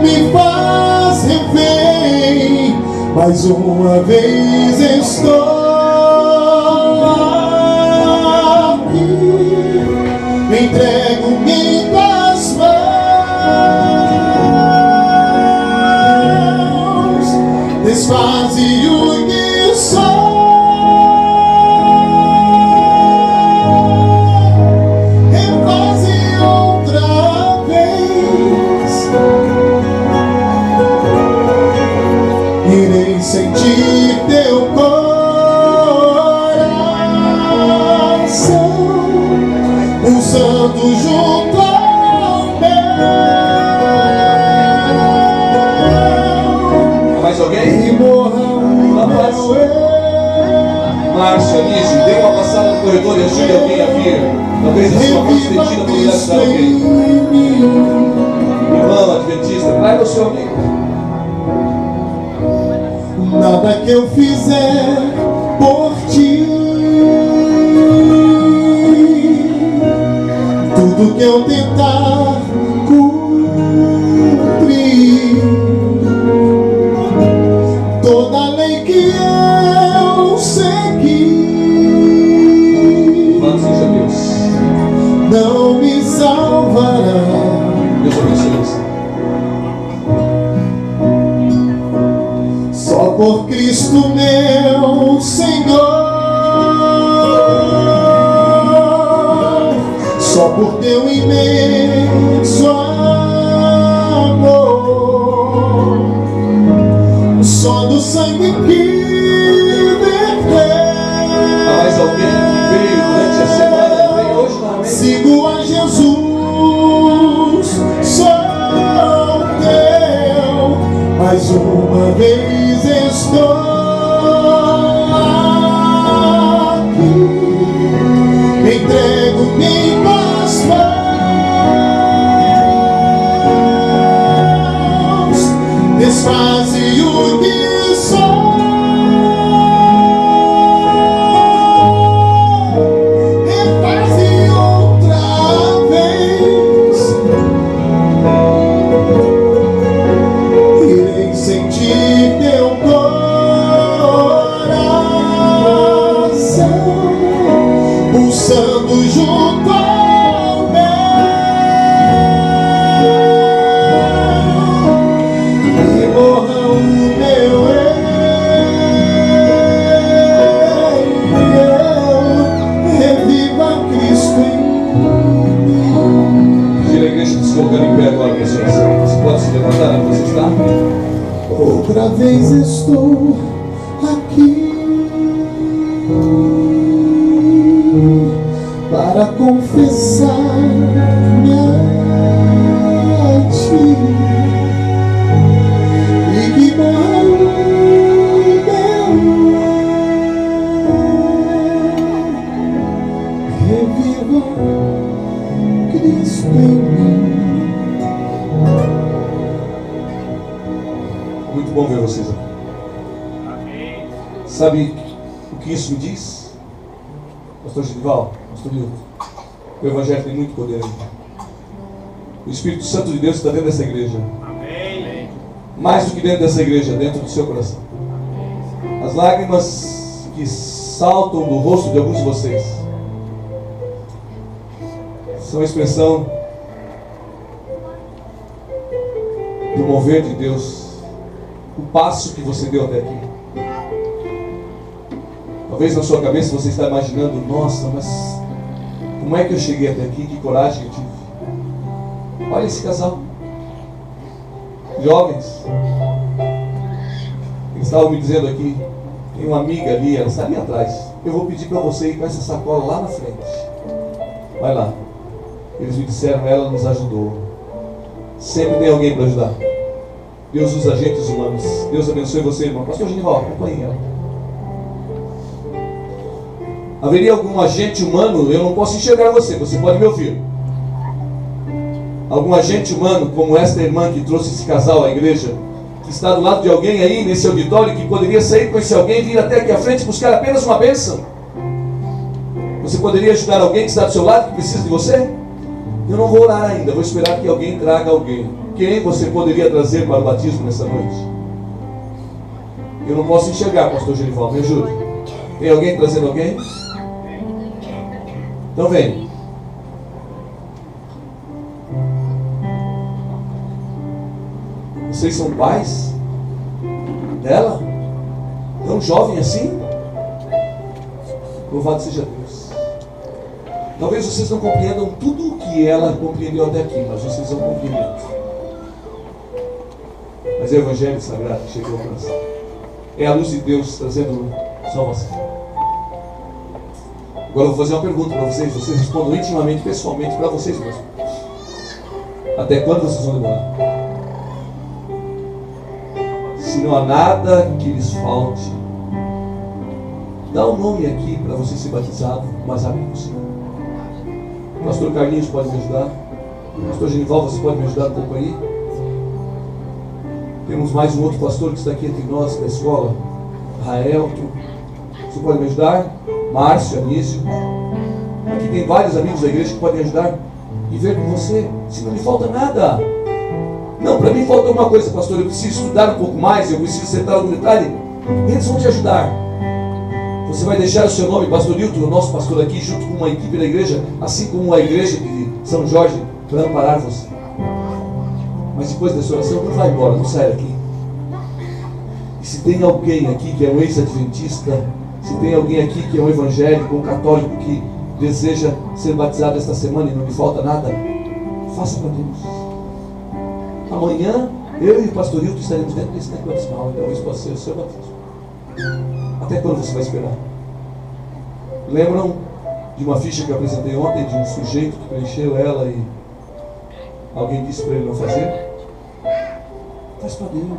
Me faz refém, mais uma vez estou aqui, me entrego-me em tuas mãos, desfaze o que sou, refaze outra vez. Irei sentir teu coração pulsando junto ao meu. Mais alguém? E morra o meu eu. Márcio, Alice, dê uma passada no corredor e ajude alguém a vir. Talvez a sua mão estendida poderia ajudar alguém. Irmão adventista, traga o seu amigo. Nada que eu fizer por ti, tudo que eu tentar cumprir, toda lei que eu seguir, Louvado seja Deus. não me salvará. Deus abençoe você. Só por Cristo meu Senhor, só por teu imenso amor, só do sangue que verteu. Há mais alguém que veio durante a semana e veio hoje novamente? Sigo a Jesus, sou teu, mais uma vez estou aqui, me entrego-me em tuas mãos, desfaze o que sou, refaze outra vez. Irei sentir teu coração pulsando junto ao meu, e morra o meu eu, reviva Cristo em mim. Pedir a igreja se colocando em pé agora para a sua oração. Você pode se levantar onde você está? Outra vez estou aqui para confessar-me a ti, e que morra o muito bom ver vocês aqui. Amém. Sabe o que isso me diz? Pastor Genival, Pastor Milton, o Evangelho tem muito poder ainda. O Espírito Santo de Deus está dentro dessa igreja. Amém. Mais do que dentro dessa igreja, dentro do seu coração. As lágrimas que saltam do rosto de alguns de vocês são a expressão do mover de Deus, o passo que você deu até aqui. Talvez na sua cabeça você está imaginando: nossa, mas como é que eu cheguei até aqui? Que coragem eu tive. Olha esse casal, jovens. Eles estavam me dizendo aqui, tem uma amiga ali, ela está ali atrás. Eu vou pedir para você ir com essa sacola lá na frente. Vai lá. Eles me disseram: ela nos ajudou. Sempre tem alguém para ajudar. Deus usa agentes humanos. Deus abençoe você, irmão. Pastor Genival, acompanhe ela. Haveria algum agente humano? Eu não posso enxergar você, você pode me ouvir. Algum agente humano, como esta irmã que trouxe esse casal à igreja, que está do lado de alguém aí nesse auditório, que poderia sair com esse alguém e vir até aqui à frente buscar apenas uma bênção? Você poderia ajudar alguém que está do seu lado, que precisa de você? Eu não vou orar ainda, vou esperar que alguém traga alguém. Quem você poderia trazer para o batismo nessa noite? Eu não posso enxergar, pastor Genival, me ajude. Tem alguém trazendo alguém? Então vem. Vocês são pais dela? Tão jovem assim? Louvado seja Deus. Talvez vocês não compreendam tudo o que ela compreendeu até aqui, mas vocês vão compreender. Mas é o Evangelho Sagrado que chegou ao coração. É a luz de Deus trazendo salvação. Agora eu vou fazer uma pergunta para vocês. Vocês respondam intimamente, pessoalmente, para vocês mesmos. Até quando vocês vão demorar? Se não há nada que lhes falte, dá um nome aqui para você ser batizado o mais rápido possível. Pastor Carlinhos pode me ajudar. Pastor Genival, você pode me ajudar um pouco aí? Temos mais um outro pastor que está aqui entre nós da escola, Raelto. Você pode me ajudar? Márcio, Anísio. Aqui tem vários amigos da igreja que podem ajudar e ver com você se não lhe falta nada. Não, para mim falta uma coisa, pastor. Eu preciso estudar um pouco mais, eu preciso acertar algum detalhe. Eles vão te ajudar. Você vai deixar o seu nome, Pastor Hilton, o nosso pastor aqui, junto com uma equipe da igreja, assim como a igreja de São Jorge, para amparar você. Mas depois dessa oração, não vai embora, não sai daqui. E se tem alguém aqui que é um ex-adventista, se tem alguém aqui que é um evangélico, um católico que deseja ser batizado esta semana e não lhe falta nada, faça para Deus. Amanhã, eu e o pastor Hilton estaremos dentro desse tempo batismal, então isso pode ser o seu batismo. Até quando você vai esperar? Lembram de uma ficha que eu apresentei ontem, de um sujeito que preencheu ela e alguém disse para ele não fazer? Faz para Deus.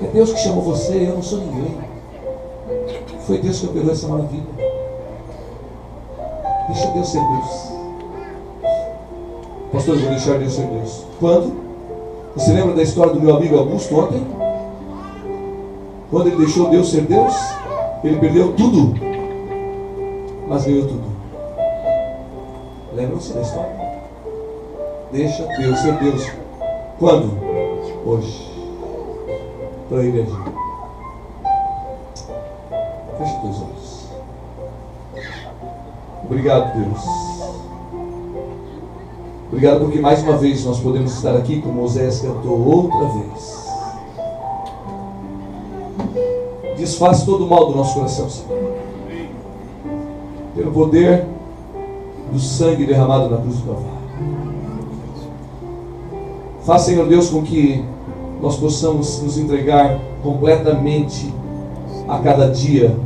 É Deus que chamou você, eu não sou ninguém. Foi Deus que operou essa maravilha. Deixa Deus ser Deus. Pastor, eu vou deixar Deus ser Deus. Quando? Você lembra da história do meu amigo Augusto ontem? Quando ele deixou Deus ser Deus, ele perdeu tudo, mas ganhou tudo. Lembram-se da história? Deixa Deus ser Deus. Quando? Hoje. Para ele agir. Feche teus olhos. Obrigado, Deus. Obrigado porque mais uma vez nós podemos estar aqui, como Oséias cantou outra vez. Desfaz todo o mal do nosso coração, Senhor. Pelo poder do sangue derramado na cruz do Calvário. Faz, Senhor Deus, com que nós possamos nos entregar completamente a cada dia.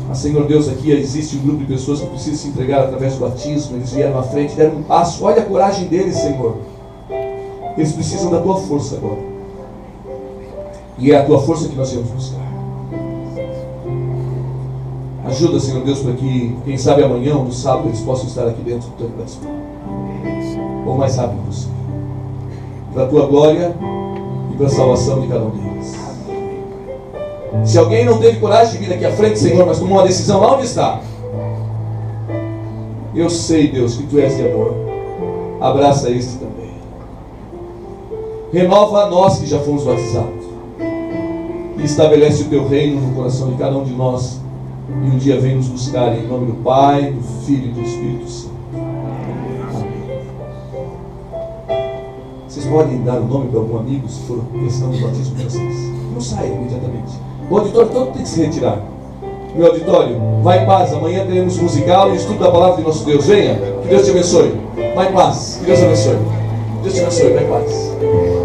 Mas, Senhor Deus, aqui existe um grupo de pessoas que precisam se entregar através do batismo. Eles vieram à frente, deram um passo. Olha a coragem deles, Senhor. Eles precisam da Tua força agora. E é a Tua força que nós vamos buscar. Ajuda, Senhor Deus, para que, quem sabe amanhã ou no sábado, eles possam estar aqui dentro do Teu coração. Ou mais rápido possível. Para a Tua glória e para a salvação de cada um deles. Se alguém não teve coragem de vir aqui à frente, Senhor, mas tomou uma decisão, lá onde está? Eu sei, Deus, que Tu és de amor. Abraça este também. Renova a nós que já fomos batizados. E estabelece o Teu reino no coração de cada um de nós. E um dia vem nos buscar em nome do Pai, do Filho e do Espírito Santo. Amém. Vocês podem dar o nome para algum amigo se for questão do batismo de vocês. Não saia imediatamente. O auditório todo tem que se retirar. Meu auditório, vai em paz. Amanhã teremos musical e estudo da palavra de nosso Deus. Venha, que Deus te abençoe. Vai em paz, que Deus abençoe. Deus te abençoe, vai em paz.